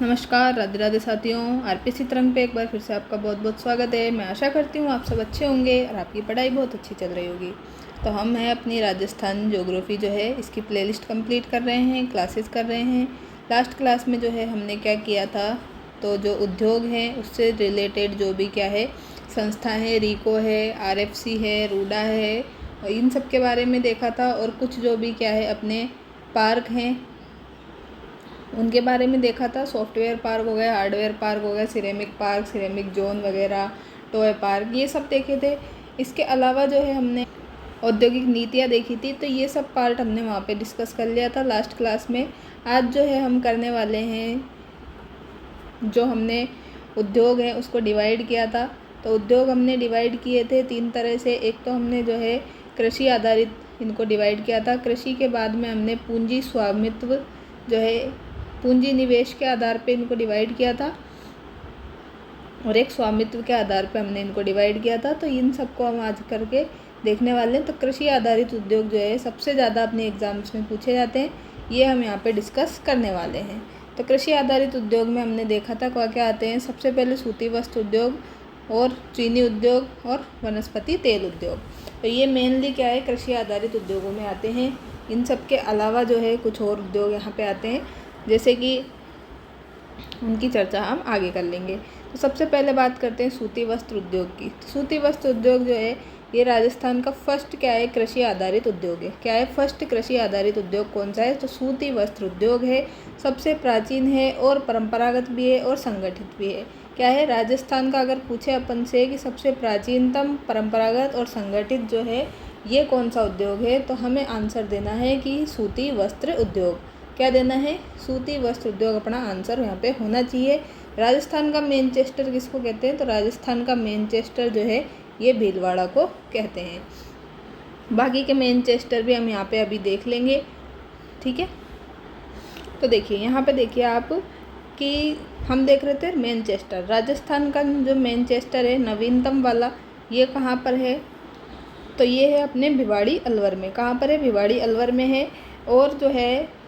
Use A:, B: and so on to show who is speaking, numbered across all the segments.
A: नमस्कार, राधे राधे साथियों। आरपीसी तरंग पे एक बार फिर से आपका बहुत बहुत स्वागत है। मैं आशा करती हूँ आप सब अच्छे होंगे और आपकी पढ़ाई बहुत अच्छी चल रही होगी। तो हम हैं अपनी राजस्थान ज्योग्राफी जो है इसकी प्लेलिस्ट कंप्लीट कर रहे हैं, क्लासेस कर रहे हैं। लास्ट क्लास में जो है हमने क्या किया था, तो जो उद्योग हैं उससे रिलेटेड जो भी क्या है संस्था है, रीको है, आरएफसी है, रूडा है, और इन सब के बारे में देखा था। और कुछ जो भी क्या है अपने पार्क हैं उनके बारे में देखा था। सॉफ्टवेयर पार्क हो गया, हार्डवेयर पार्क हो गया, सिरेमिक पार्क, सिरेमिक जोन वगैरह, टॉय पार्क, ये सब देखे थे। इसके अलावा जो है हमने औद्योगिक नीतियाँ देखी थी, तो ये सब पार्ट हमने वहाँ पे डिस्कस कर लिया था लास्ट क्लास में। आज जो है हम करने वाले हैं, जो हमने उद्योग है उसको डिवाइड किया था। तो उद्योग हमने डिवाइड किए थे 3 तरह से। एक तो हमने जो है कृषि आधारित इनको डिवाइड किया था। कृषि के बाद में हमने पूंजी स्वामित्व जो है पूंजी निवेश के आधार पे इनको डिवाइड किया था, और एक स्वामित्व के आधार पे हमने इनको डिवाइड किया था। तो इन सबको हम आज करके देखने वाले हैं। तो कृषि आधारित उद्योग जो है सबसे ज़्यादा अपने एग्ज़ाम्स में पूछे जाते हैं, ये हम यहाँ पे डिस्कस करने वाले हैं। तो कृषि आधारित उद्योग में हमने देखा था क्या क्या आते हैं। सबसे पहले सूती वस्त्र उद्योग और चीनी उद्योग और वनस्पति तेल उद्योग। तो ये मेनली क्या है कृषि आधारित उद्योगों में आते हैं। इन सब के अलावा जो है कुछ और उद्योग यहाँ पे आते हैं, जैसे कि उनकी चर्चा हम आगे कर लेंगे। तो सबसे पहले बात करते हैं सूती वस्त्र उद्योग की। तो सूती वस्त्र उद्योग जो है ये राजस्थान का फर्स्ट क्या है कृषि आधारित उद्योग है। क्या है फर्स्ट कृषि आधारित उद्योग कौन सा है, तो सूती वस्त्र उद्योग है। सबसे प्राचीन है और परंपरागत भी है और संगठित भी है। क्या है राजस्थान का अगर पूछे अपन से कि सबसे प्राचीनतम, परंपरागत और संगठित जो है ये कौन सा उद्योग है, तो हमें आंसर देना है कि सूती वस्त्र उद्योग। क्या देना है, सूती वस्त्र उद्योग अपना आंसर यहाँ पे होना चाहिए। राजस्थान का मैनचेस्टर किसको कहते हैं, तो राजस्थान का मैनचेस्टर जो है ये भीलवाड़ा को कहते हैं। बाकी के मैनचेस्टर भी हम यहाँ पे अभी देख लेंगे, ठीक है। तो देखिए यहाँ पे देखिए आप कि हम देख रहे थे मैनचेस्टर। राजस्थान का जो मैनचेस्टर है नवीनतम वाला, ये कहाँ पर है, तो ये है अपने भिवाड़ी अलवर में। कहाँ पर है, भिवाड़ी अलवर में है। और जो है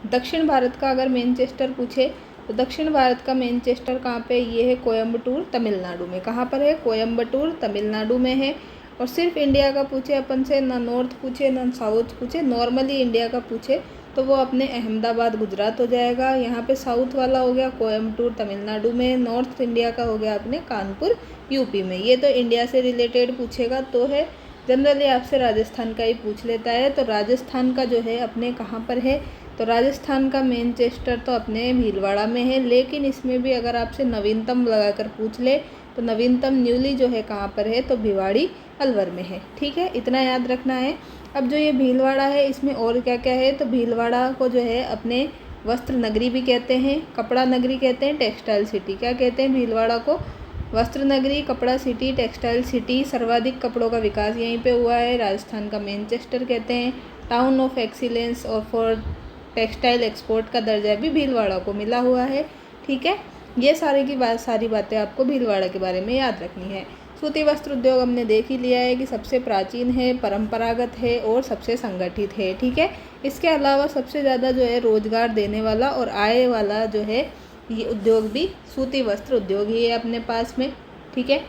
A: दक्षिण भारत का अगर मैनचेस्टर पूछे, तो दक्षिण भारत का मैनचेस्टर कहाँ पे, ये है कोयम्बटूर तमिलनाडु में। कहाँ पर है, कोयम्बटूर तमिलनाडु में है। और सिर्फ इंडिया का पूछे अपन से, ना नॉर्थ पूछे ना साउथ पूछे, नॉर्मली इंडिया का पूछे तो वो अपने अहमदाबाद गुजरात हो जाएगा। यहाँ पे साउथ वाला हो गया कोयम्बटूर तमिलनाडु में। नॉर्थ इंडिया का हो गया अपने कानपुर यूपी में। ये तो इंडिया से रिलेटेड पूछेगा तो है, जनरली आपसे राजस्थान का ही पूछ लेता है। तो राजस्थान का जो है अपने कहाँ पर है, तो राजस्थान का मैनचेस्टर तो अपने भीलवाड़ा में है। लेकिन इसमें भी अगर आपसे नवीनतम लगाकर पूछ ले, तो नवीनतम न्यूली जो है कहाँ पर है, तो भिवाड़ी अलवर में है, ठीक है। इतना याद रखना है। अब जो ये भीलवाड़ा है इसमें और क्या क्या है, तो भीलवाड़ा को जो है अपने वस्त्र नगरी भी कहते हैं, कपड़ा नगरी कहते हैं, टेक्सटाइल सिटी। क्या कहते हैं भीलवाड़ा को, वस्त्र नगरी, कपड़ा सिटी, टेक्सटाइल सिटी। सर्वाधिक कपड़ों का विकास यहीं पे हुआ है। राजस्थान का मैनचेस्टर कहते हैं। टाउन ऑफ एक्सीलेंस और फॉर टेक्सटाइल एक्सपोर्ट का दर्जा भी भीलवाड़ा को मिला हुआ है, ठीक है। ये सारी बातें आपको भीलवाड़ा के बारे में याद रखनी है। सूती वस्त्र उद्योग हमने देख ही लिया है कि सबसे प्राचीन है, परंपरागत है और सबसे संगठित है, ठीक है। इसके अलावा सबसे ज़्यादा जो है रोजगार देने वाला और आय वाला जो है ये उद्योग भी सूती वस्त्र उद्योग ही है अपने पास में, ठीक है।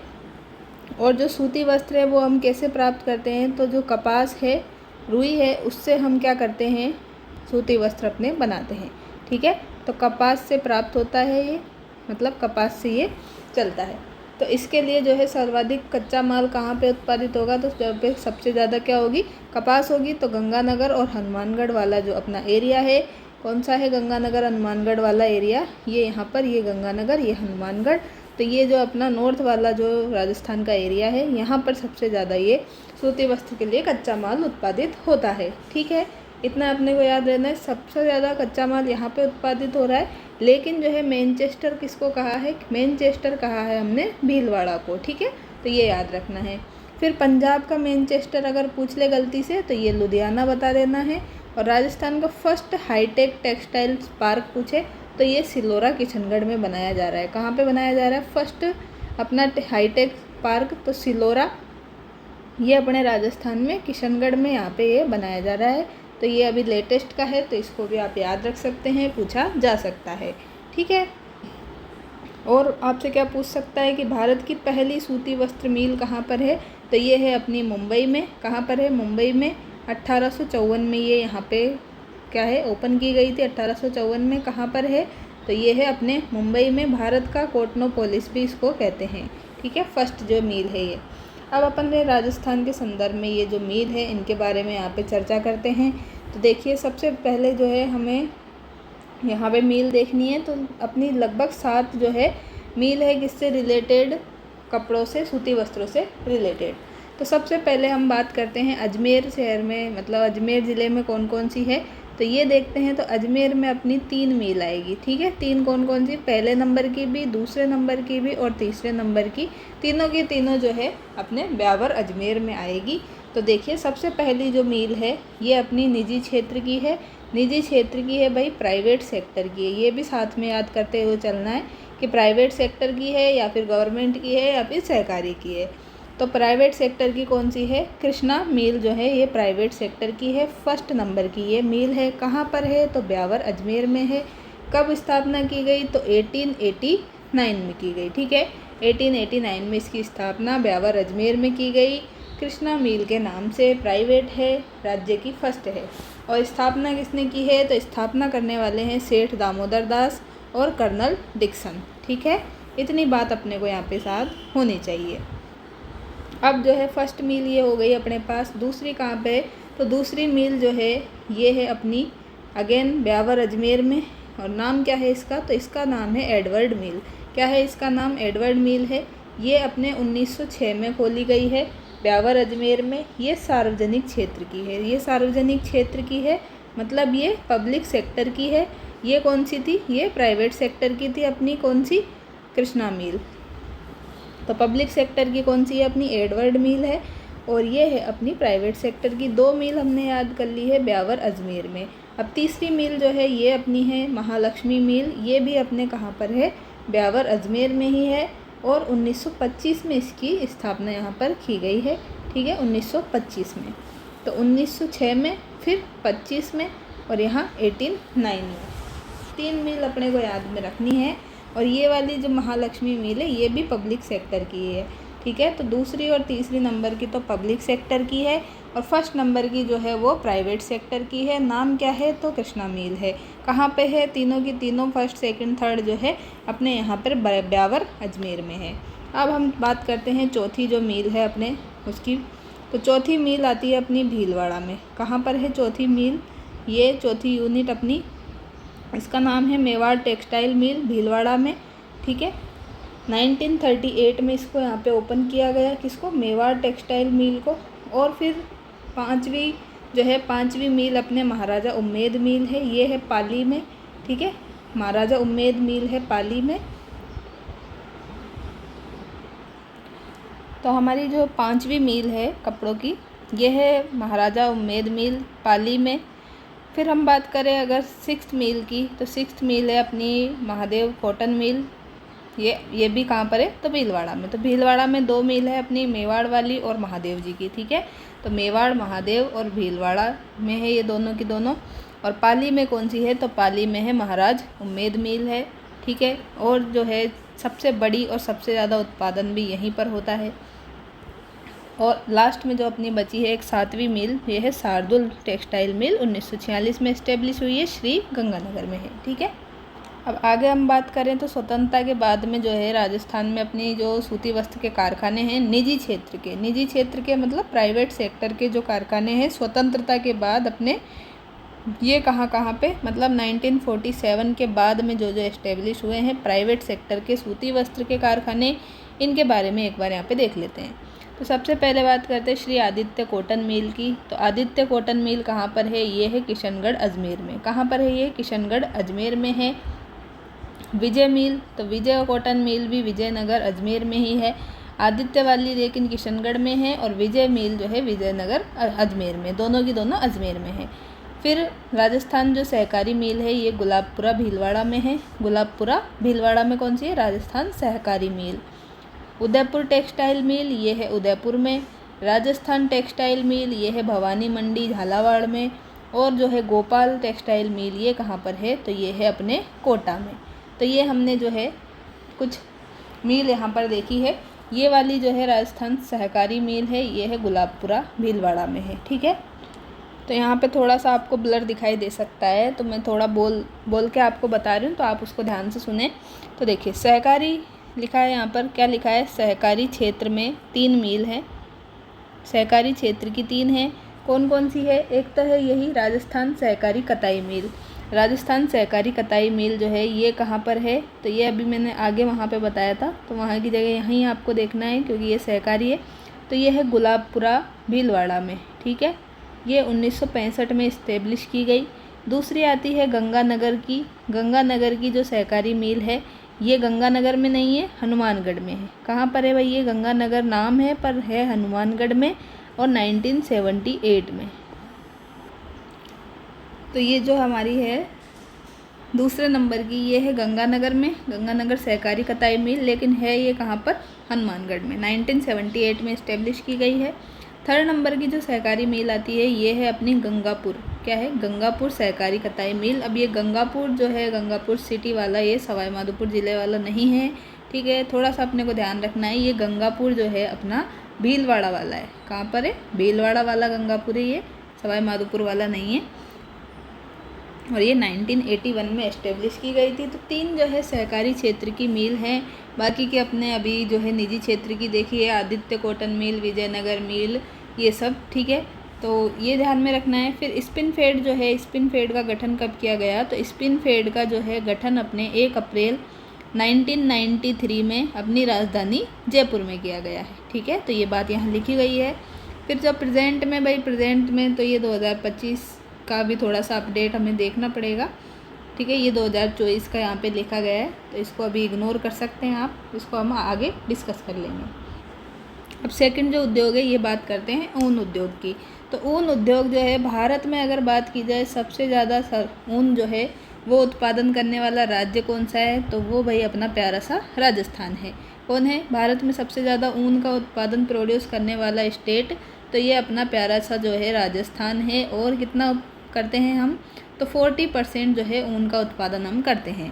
A: और जो सूती वस्त्र है वो हम कैसे प्राप्त करते हैं, तो जो कपास है, रुई है, उससे हम क्या करते हैं, सूती वस्त्र अपने बनाते हैं, ठीक है। तो कपास से प्राप्त होता है ये, मतलब कपास से ये चलता है। तो इसके लिए जो है सर्वाधिक कच्चा माल कहाँ पे उत्पादित होगा, तो जब पे सबसे ज़्यादा क्या होगी, कपास होगी। तो गंगानगर और हनुमानगढ़ वाला जो अपना एरिया है, कौन सा है, गंगानगर हनुमानगढ़ वाला एरिया, ये यहाँ पर, ये गंगानगर, ये हनुमानगढ़। तो ये जो अपना नॉर्थ वाला जो राजस्थान का एरिया है, यहाँ पर सबसे ज़्यादा ये सूती वस्त्र के लिए कच्चा माल उत्पादित होता है, ठीक है। इतना अपने को याद रहना है, सबसे ज़्यादा कच्चा माल यहाँ पे उत्पादित हो रहा है। लेकिन जो है मैनचेस्टर किसको कहा है, मैनचेस्टर कहा है हमने भीलवाड़ा को, ठीक है। तो ये याद रखना है। फिर पंजाब का मैनचेस्टर अगर पूछ ले गलती से, तो ये लुधियाना बता देना है। और राजस्थान का फर्स्ट हाईटेक टेक्सटाइल पार्क पूछे, तो ये सिलोरा किशनगढ़ में बनाया जा रहा है। कहाँ पे बनाया जा रहा है फर्स्ट अपना हाईटेक पार्क, तो सिलोरा, ये अपने राजस्थान में किशनगढ़ में यहाँ पे ये बनाया जा रहा है। तो ये अभी लेटेस्ट का है, तो इसको भी आप याद रख सकते हैं, पूछा जा सकता है, ठीक है। और आपसे क्या पूछ सकता है कि भारत की पहली सूती वस्त्र मिल कहाँ पर है, तो ये है अपनी मुंबई में। कहाँ पर है? मुंबई में। 1854 में ये यहाँ पे क्या है, ओपन की गई थी। 1854 में। कहाँ पर है? तो ये है अपने मुंबई में। भारत का कोटनोपोलिस भी इसको कहते हैं, ठीक है। फर्स्ट जो मिल है ये। अब अपन ने राजस्थान के संदर्भ में ये जो मिल है इनके बारे में यहाँ पे चर्चा करते हैं। तो देखिए, सबसे पहले जो है हमें यहाँ पे मील देखनी है, तो अपनी लगभग 7 जो है मील है किससे रिलेटेड, कपड़ों से, सूती वस्त्रों से रिलेटेड। तो सबसे पहले हम बात करते हैं अजमेर शहर में, मतलब अजमेर ज़िले में कौन कौन सी है, तो ये देखते हैं। तो अजमेर में अपनी 3 मील आएगी, ठीक है। 3 कौन कौन सी? पहले नंबर की भी, दूसरे नंबर की भी और तीसरे नंबर की, तीनों की तीनों जो है अपने ब्यावर अजमेर में आएगी। तो देखिए, सबसे पहली जो मील है ये अपनी निजी क्षेत्र की है। निजी क्षेत्र की है भाई, प्राइवेट सेक्टर की है। ये भी साथ में याद करते हुए चलना है कि प्राइवेट सेक्टर की है या फिर गवर्नमेंट की है या फिर सहकारी की है। तो प्राइवेट सेक्टर की कौन सी है? कृष्णा मिल जो है ये प्राइवेट सेक्टर की है। फर्स्ट नंबर की ये मिल है। कहाँ पर है? तो ब्यावर अजमेर में है। कब स्थापना की गई? तो 1889 में की गई, ठीक है। 1889 में इसकी स्थापना ब्यावर अजमेर में की गई। कृष्णा मिल के नाम से, प्राइवेट है, राज्य की फर्स्ट है। और स्थापना किसने की है? तो स्थापना करने वाले हैं सेठ दामोदर दास और कर्नल डिक्सन, ठीक है। इतनी बात अपने को यहाँ पे साथ होनी चाहिए। अब जो है फर्स्ट मील ये हो गई अपने पास। दूसरी कहाँ पे है? तो दूसरी मील जो है ये है अपनी अगेन ब्यावर अजमेर में। और नाम क्या है इसका? तो इसका नाम है एडवर्ड मिल। क्या है इसका नाम? एडवर्ड मिल है। ये अपने 1906 में खोली गई है ब्यावर अजमेर में। ये सार्वजनिक क्षेत्र की है। ये सार्वजनिक क्षेत्र की है, मतलब ये पब्लिक सेक्टर की है। ये कौन सी थी? ये प्राइवेट सेक्टर की थी अपनी, कौन सी? कृष्णा मिल। तो पब्लिक सेक्टर की कौन सी है? अपनी एडवर्ड मिल है। और ये है अपनी प्राइवेट सेक्टर की। 2 मिल हमने याद कर ली है ब्यावर अजमेर में। अब तीसरी मिल जो है ये अपनी है महालक्ष्मी मिल। ये भी अपने कहाँ पर है? ब्यावर अजमेर में ही है। और 1925 में इसकी स्थापना यहाँ पर की गई है, ठीक है। 1925 में। तो 1906 में, फिर 25 में और यहाँ 1809 में। 3 मिल अपने को याद में रखनी है। और ये वाली जो महालक्ष्मी मिल है ये भी पब्लिक सेक्टर की है, ठीक है। तो दूसरी और तीसरी नंबर की तो पब्लिक सेक्टर की है और फर्स्ट नंबर की जो है वो प्राइवेट सेक्टर की है। नाम क्या है? तो कृष्णा मिल है। कहाँ पे है? तीनों की तीनों, फर्स्ट सेकंड थर्ड जो है अपने यहाँ पर ब्यावर अजमेर में है। अब हम बात करते हैं चौथी जो मिल है अपने उसकी। तो चौथी मिल आती है अपनी भीलवाड़ा में। कहाँ पर है चौथी मिल? ये चौथी यूनिट अपनी, इसका नाम है मेवाड़ टेक्सटाइल मिल, भीलवाड़ा में, ठीक है। 1938 में इसको यहाँ पे ओपन किया गया। किसको? मेवाड़ टेक्सटाइल मिल को। और फिर पांचवी मिल अपने महाराजा उम्मेद मिल है। ये है पाली में, ठीक है। महाराजा उम्मेद मिल है पाली में। तो हमारी जो 5वीं मिल है कपड़ों की, ये है महाराजा उम्मेद मिल पाली में। फिर हम बात करें अगर 6th मिल की, तो 6th मिल है अपनी महादेव कॉटन मिल। ये भी कहाँ पर है? तो भीलवाड़ा में। तो भीलवाड़ा में 2 मिल है अपनी, मेवाड़ वाली और महादेव जी की, ठीक है। तो मेवाड़, महादेव और भीलवाड़ा में है ये दोनों की दोनों। और पाली में कौन सी है? तो पाली में है महाराज उम्मेद मिल है, ठीक है। और जो है सबसे बड़ी और सबसे ज़्यादा उत्पादन भी यहीं पर होता है। और लास्ट में जो अपनी बची है एक 7वीं मिल, ये है शार्दुल टेक्सटाइल मिल। 1946 में इस्टेब्लिश हुई है, श्री गंगानगर में है, ठीक है। अब आगे हम बात करें तो स्वतंत्रता के बाद में जो है राजस्थान में अपनी जो सूती वस्त्र के कारखाने हैं निजी क्षेत्र के मतलब प्राइवेट सेक्टर के जो कारखाने हैं स्वतंत्रता के बाद अपने, ये कहाँ पे, मतलब 1947 के बाद में जो इस्टेब्लिश हुए हैं प्राइवेट सेक्टर के सूती वस्त्र के कारखाने, इनके बारे में एक बार यहाँ पे देख लेते हैं। तो सबसे पहले बात करते हैं श्री आदित्य कॉटन मिल की। तो आदित्य कॉटन मिल कहाँ पर है? ये है किशनगढ़ अजमेर में। कहाँ पर है ये? किशनगढ़ अजमेर में है। विजय मिल, तो विजय कॉटन मिल भी विजयनगर अजमेर में ही है। आदित्य वाली लेकिन किशनगढ़ में है और विजय मिल जो है विजयनगर अजमेर में, दोनों की दोनों अजमेर में है। फिर राजस्थान जो सहकारी मिल है ये गुलाबपुरा भीलवाड़ा में है। गुलाबपुरा भीलवाड़ा में कौन सी है? राजस्थान सहकारी मिल। उदयपुर टेक्सटाइल मिल, ये है उदयपुर में। राजस्थान टेक्सटाइल मिल, ये है भवानी मंडी झालावाड़ में। और जो है गोपाल टेक्सटाइल मिल, ये कहाँ पर है? तो ये है अपने कोटा में। तो ये हमने जो है कुछ मिल यहाँ पर देखी है। ये वाली जो है राजस्थान सहकारी मिल है, ये है गुलाबपुरा भीलवाड़ा में है, ठीक है। तो यहाँ पे थोड़ा सा आपको ब्लर दिखाई दे सकता है, तो मैं थोड़ा बोल के आपको बता रही हूँ, तो आप उसको ध्यान से सुने। तो देखिए सहकारी लिखा है यहाँ पर, क्या लिखा है, सहकारी क्षेत्र में 3 मिल है, सहकारी क्षेत्र की 3 है। कौन कौन सी है, एक तो है यही राजस्थान सहकारी कताई मिल। राजस्थान सहकारी कताई मिल जो है ये कहाँ पर है, तो ये अभी मैंने आगे वहाँ पे बताया था, तो वहाँ की जगह यहीं आपको देखना है क्योंकि ये सहकारी है। तो ये है गुलाबपुरा भीलवाड़ा में, ठीक है। ये 1965 में इस्टेब्लिश की गई। दूसरी आती है गंगानगर की। गंगानगर की जो सहकारी मिल है ये गंगानगर में नहीं है, हनुमानगढ़ में है। कहाँ पर है भाई, ये गंगानगर नाम है पर है हनुमानगढ़ में और 1978 में। तो ये जो हमारी है दूसरे नंबर की, ये है गंगानगर में, गंगानगर सहकारी कताई मिल, लेकिन है ये कहाँ पर, हनुमानगढ़ में, 1978 में इस्टेब्लिश की गई है। थर्ड नंबर की जो सहकारी मिल आती है ये है अपनी गंगापुर, क्या है, गंगापुर सहकारी कताई मिल। अब ये गंगापुर जो है, गंगापुर सिटी वाला, ये सवाई माधोपुर ज़िले वाला नहीं है, ठीक है, थोड़ा सा अपने को ध्यान रखना है। ये गंगापुर जो है अपना भीलवाड़ा वाला है। कहाँ पर है, भीलवाड़ा वाला गंगापुर है ये, सवाई माधोपुर वाला नहीं है। और ये 1981 में एस्टेब्लिश की गई थी। तो 3 जो है सहकारी क्षेत्र की मिल हैं। बाकी के अपने अभी जो है निजी क्षेत्र की देखिए, आदित्य कॉटन मिल, विजयनगर मिल, ये सब, ठीक है। तो ये ध्यान में रखना है। फिर स्पिन फेड जो है, स्पिन फेड का गठन कब किया गया, तो स्पिन फेड का जो है गठन अपने 1 अप्रैल 1993 में अपनी राजधानी जयपुर में किया गया है, ठीक है। तो ये बात यहाँ लिखी गई है। फिर जो प्रेजेंट में भाई, प्रेजेंट में तो ये 2025 का भी थोड़ा सा अपडेट हमें देखना पड़ेगा, ठीक है। ये 2024 का यहाँ पे लिखा गया है, तो इसको अभी इग्नोर कर सकते हैं आप, इसको हम आगे डिस्कस कर लेंगे। अब सेकंड जो उद्योग है, ये बात करते हैं ऊन उद्योग की। तो ऊन उद्योग जो है भारत में अगर बात की जाए, सबसे ज़्यादा ऊन जो है वो उत्पादन करने वाला राज्य कौन सा है, तो वो भाई अपना प्यारा सा राजस्थान है। कौन है भारत में सबसे ज़्यादा ऊन का उत्पादन प्रोड्यूस करने वाला स्टेट, तो ये अपना प्यारा सा जो है राजस्थान है। और कितना करते हैं हम, तो 40% जो है ऊन का उत्पादन हम करते हैं।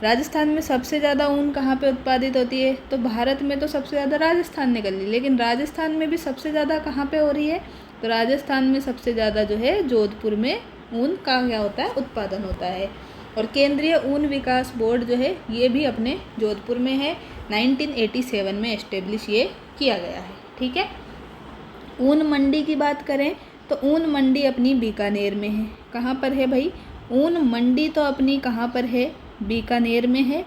A: राजस्थान में सबसे ज़्यादा ऊन कहाँ पे उत्पादित होती है, तो भारत में तो सबसे ज़्यादा राजस्थान निकल ली, लेकिन राजस्थान में भी सबसे ज़्यादा कहाँ पे हो रही है, तो राजस्थान में सबसे ज़्यादा जो है जोधपुर में ऊन का क्या होता है, उत्पादन होता है। और केंद्रीय ऊन विकास बोर्ड जो है ये भी अपने जोधपुर में है, 1987 में एस्टेब्लिश ये किया गया है, ठीक है। ऊन मंडी की बात करें तो ऊन मंडी अपनी बीकानेर में है। कहाँ पर है भाई, ऊन मंडी तो अपनी कहाँ पर है, बीकानेर में है।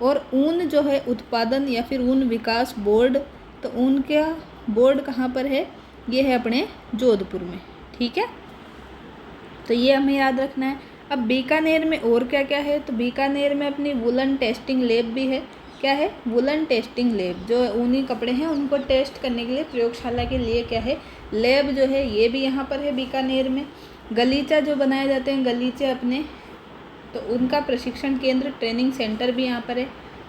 A: और ऊन जो है उत्पादन या फिर ऊन विकास बोर्ड, तो ऊन का बोर्ड कहाँ पर है, ये है अपने जोधपुर में, ठीक है। तो ये हमें याद रखना है। अब बीकानेर में और क्या क्या है, तो बीकानेर में अपनी वुलन टेस्टिंग लैब भी है। क्या है, वुलन टेस्टिंग लैब, जो ऊनी कपड़े हैं उनको टेस्ट करने के लिए, प्रयोगशाला के लिए क्या है, लैब जो है ये भी यहाँ पर है बीकानेर में। गलीचा जो बनाए जाते हैं, गलीचे अपने, तो उनका प्रशिक्षण केंद्र, ट्रेनिंग सेंटर भी यहाँ पर है।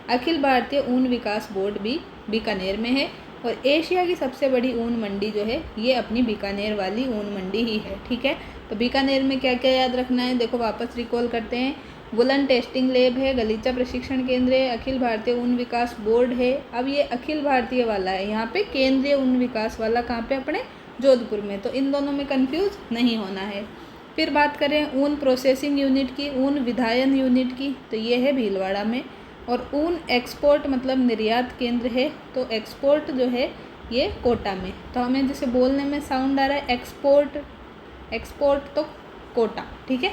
A: अखिल भारतीय ऊन विकास बोर्ड भी बीकानेर में है। और एशिया की सबसे बड़ी ऊन मंडी जो है ये अपनी बीकानेर वाली ऊन मंडी ही है, ठीक है। तो बीकानेर में क्या क्या याद रखना है, देखो वापस रिकॉल करते हैं। वुलन टेस्टिंग लैब है, गलीचा प्रशिक्षण केंद्र है, अखिल भारतीय ऊन विकास बोर्ड है। अब ये अखिल भारतीय वाला है, यहाँ पे केंद्रीय ऊन विकास वाला कहाँ पे, अपने जोधपुर में। तो इन दोनों में कंफ्यूज नहीं होना है। फिर बात करें ऊन प्रोसेसिंग यूनिट की, ऊन विधायन यूनिट की, तो ये है भीलवाड़ा में। और ऊन एक्सपोर्ट मतलब निर्यात केंद्र है, तो एक्सपोर्ट जो है ये कोटा में। तो हमें जैसे बोलने में साउंड आ रहा है एक्सपोर्ट, एक्सपोर्ट तो कोटा, ठीक है।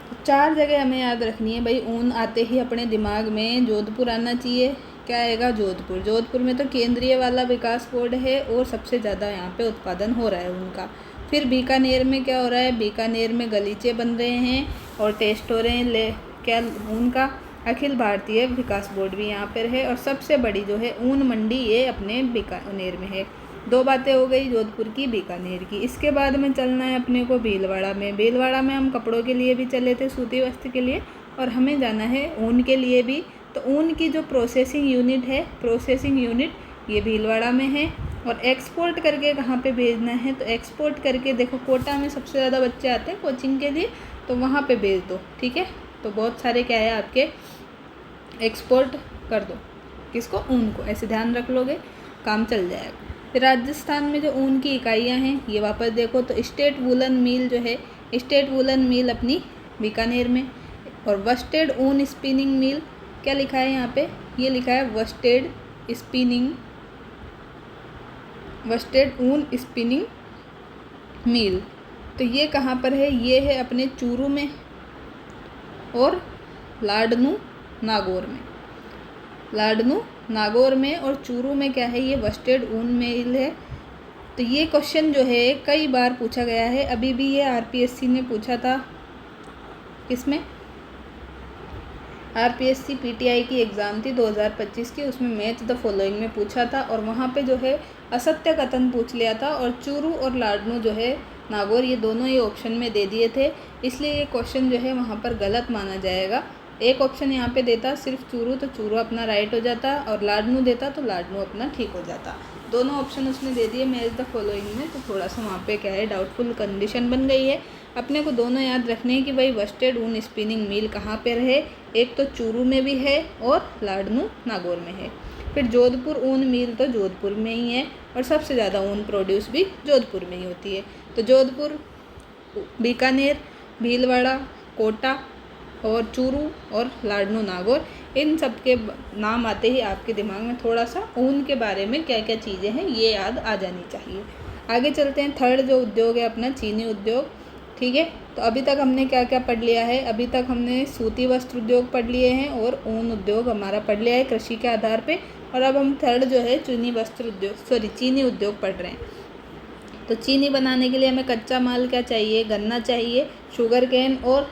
A: तो 4 जगह हमें याद रखनी है भाई। ऊन आते ही अपने दिमाग में जोधपुर आना चाहिए। क्या आएगा, जोधपुर। जोधपुर में तो केंद्रीय वाला विकास बोर्ड है और सबसे ज़्यादा यहाँ पे उत्पादन हो रहा है उनका। फिर बीकानेर में क्या हो रहा है, बीकानेर में गलीचे बन रहे हैं और टेस्ट हो रहे हैं क्या, उनका अखिल भारतीय विकास बोर्ड भी यहाँ पर है। और सबसे बड़ी जो है ऊन मंडी ये अपने बीकानेर में है। 2 बातें हो गई, जोधपुर की, बीकानेर की। इसके बाद में चलना है अपने को भीलवाड़ा में। भीलवाड़ा में हम कपड़ों के लिए भी चले थे, सूती वस्त्र के लिए, और हमें जाना है ऊन के लिए भी। तो ऊन की जो प्रोसेसिंग यूनिट है, प्रोसेसिंग यूनिट ये भीलवाड़ा में है। और एक्सपोर्ट करके कहाँ पे भेजना है, तो एक्सपोर्ट करके देखो कोटा में सबसे ज़्यादा बच्चे आते हैं कोचिंग के लिए, तो वहाँ पे भेज दो। ठीक है, तो बहुत सारे क्या है आपके एक्सपोर्ट कर दो, किसको, ऊन को। ऐसे ध्यान रख लोगे, काम चल जाएगा। फिर राजस्थान में जो ऊन की इकाइयाँ हैं ये वापस देखो, तो स्टेट वुलन मिल जो है, स्टेट वुलन मिल अपनी बीकानेर में, और वस्टेड ऊन स्पिनिंग मिल, क्या लिखा है यहाँ पे, ये लिखा है वस्टेड ऊन स्पिनिंग मिल। तो ये कहाँ पर है, ये है अपने चूरू में और लाडनू नागौर में और चूरू में क्या है, ये वस्टेड ऊन मिल है। तो ये क्वेश्चन जो है कई बार पूछा गया है, अभी भी ये आरपीएससी ने पूछा था, किसमें, आरपीएससी पीटीआई की एग्ज़ाम थी 2025 की, उसमें मैच द फॉलोइंग में पूछा था और वहाँ पे जो है असत्य कथन पूछ लिया था, और चूरू और लाडनू जो है नागौर, ये दोनों ये ऑप्शन में दे दिए थे, इसलिए ये क्वेश्चन जो है वहाँ पर गलत माना जाएगा। एक ऑप्शन यहाँ पे देता सिर्फ चूरू, तो चूरू अपना राइट हो जाता, और लाडनू देता तो लाडनू अपना ठीक हो जाता। दोनों ऑप्शन उसने दे दिए मैच द फॉलोइंग में, तो थोड़ा सा वहाँ पे क्या है डाउटफुल कंडीशन बन गई है। अपने को दोनों याद रखने हैं कि भाई वस्टेड ऊन स्पिनिंग मिल कहाँ पर है, एक तो चूरू में भी है और लाडनू नागौर में है। फिर जोधपुर ऊन मिल तो जोधपुर में ही है, और सबसे ज़्यादा ऊन प्रोड्यूस भी जोधपुर में ही होती है। तो जोधपुर, बीकानेर, भीलवाड़ा, कोटा और चूरू और लाडनू नागौर, इन सब के नाम आते ही आपके दिमाग में थोड़ा सा ऊन के बारे में क्या क्या चीज़ें हैं ये याद आ जानी चाहिए। आगे चलते हैं, थर्ड जो उद्योग है अपना चीनी उद्योग। ठीक है, तो अभी तक हमने क्या क्या पढ़ लिया है, अभी तक हमने सूती वस्त्र उद्योग पढ़ लिए हैं और ऊन उद्योग हमारा पढ़ लिया है कृषि के आधार पे, और अब हम थर्ड जो है चीनी उद्योग पढ़ रहे हैं। तो चीनी बनाने के लिए हमें कच्चा माल क्या चाहिए, गन्ना चाहिए, शुगर केन और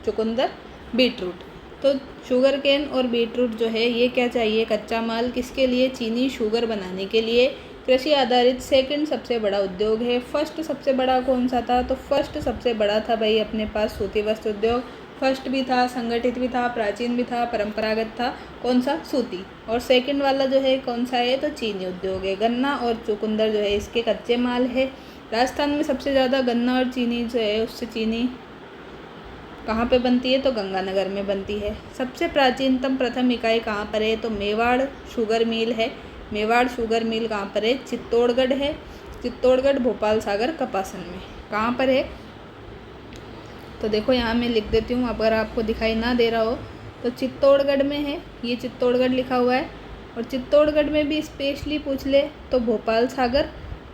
A: चुकंदर, बीटरूट। तो शुगर केन और बीटरूट जो है ये क्या चाहिए, कच्चा माल, किसके लिए, चीनी शुगर बनाने के लिए। कृषि आधारित सेकंड सबसे बड़ा उद्योग है। फर्स्ट सबसे बड़ा कौन सा था, तो फर्स्ट सबसे बड़ा था भाई अपने पास सूती वस्त्र उद्योग। फर्स्ट भी था, संगठित भी था, प्राचीन भी था, परंपरागत था, कौन सा, सूती। और सेकंड वाला जो है कौन सा है, तो चीनी उद्योग है। गन्ना और चुकंदर जो है इसके कच्चे माल है। राजस्थान में सबसे ज़्यादा गन्ना और चीनी जो है उससे चीनी कहाँ पे बनती है, तो गंगानगर में बनती है। सबसे प्राचीनतम प्रथम इकाई कहाँ पर है, तो मेवाड़ शुगर मिल है। मेवाड़ शुगर मिल कहाँ पर है, चित्तौड़गढ़ है। चित्तौड़गढ़, भोपाल सागर, कपासन में कहाँ पर है, तो देखो यहाँ मैं लिख देती हूँ, अगर आपको दिखाई ना दे रहा हो तो चित्तौड़गढ़ में है, ये चित्तौड़गढ़ लिखा हुआ है। और चित्तौड़गढ़ में भी स्पेशली पूछ ले तो भोपाल सागर,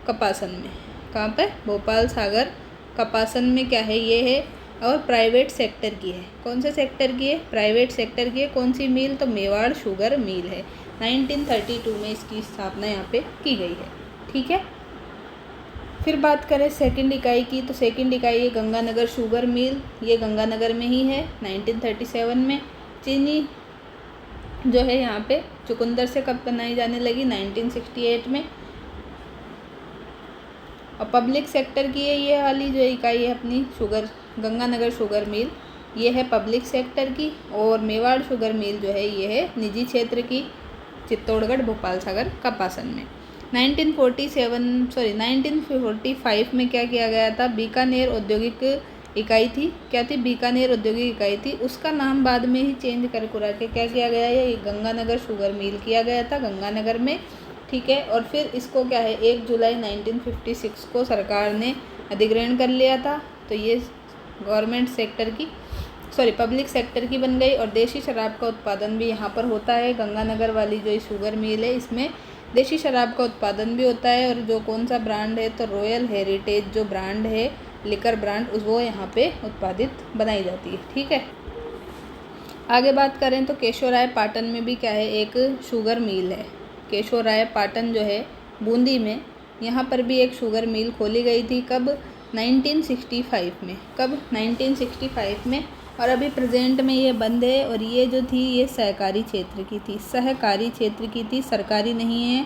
A: कपासन में, कहाँ पर, भोपाल सागर, कपासन में क्या है, ये है। और प्राइवेट सेक्टर की है, कौन से सेक्टर की है, प्राइवेट सेक्टर की है। कौन सी मिल, तो मेवाड़ शुगर मिल है। 1932 में इसकी स्थापना यहाँ पे की गई है। ठीक है, फिर बात करें सेकंड इकाई की, तो सेकंड इकाई है गंगानगर शुगर मिल, ये गंगानगर में ही है 1937 में। चीनी जो है यहाँ पे चुकंदर से कब बनाई जाने लगी, 1968 में। और पब्लिक सेक्टर की है ये वाली जो इकाई है अपनी शुगर, गंगानगर शुगर मिल, ये है पब्लिक सेक्टर की। और मेवाड़ शुगर मिल जो है ये है निजी क्षेत्र की, चित्तौड़गढ़, भोपाल सागर, कपासन में। 1945 में क्या किया गया था, बीकानेर औद्योगिक इकाई थी, क्या थी, बीकानेर औद्योगिक इकाई थी। उसका नाम बाद में ही चेंज कर कुरा के क्या किया गया है, ये गंगानगर शुगर मिल किया गया था गंगानगर में। ठीक है, और फिर इसको क्या है 1 जुलाई 1956 को सरकार ने अधिग्रहण कर लिया था, तो ये गवर्नमेंट सेक्टर की पब्लिक सेक्टर की बन गई। और देशी शराब का उत्पादन भी यहाँ पर होता है। गंगानगर वाली जो शुगर मिल है इसमें देशी शराब का उत्पादन भी होता है। और जो कौन सा ब्रांड है, तो रॉयल हेरिटेज जो ब्रांड है, लिकर ब्रांड, वो यहाँ पे उत्पादित बनाई जाती है। ठीक है, आगे बात करें तो केशोराय पाटन में भी क्या है, एक शुगर मिल है। केशोराय पाटन जो है बूंदी में, यहाँ पर भी एक शुगर मिल खोली गई थी। कब, 1965 में। कब, 1965 में। और अभी प्रेजेंट में ये बंद है। और ये जो थी ये सहकारी क्षेत्र की थी, सहकारी क्षेत्र की थी, सरकारी नहीं है,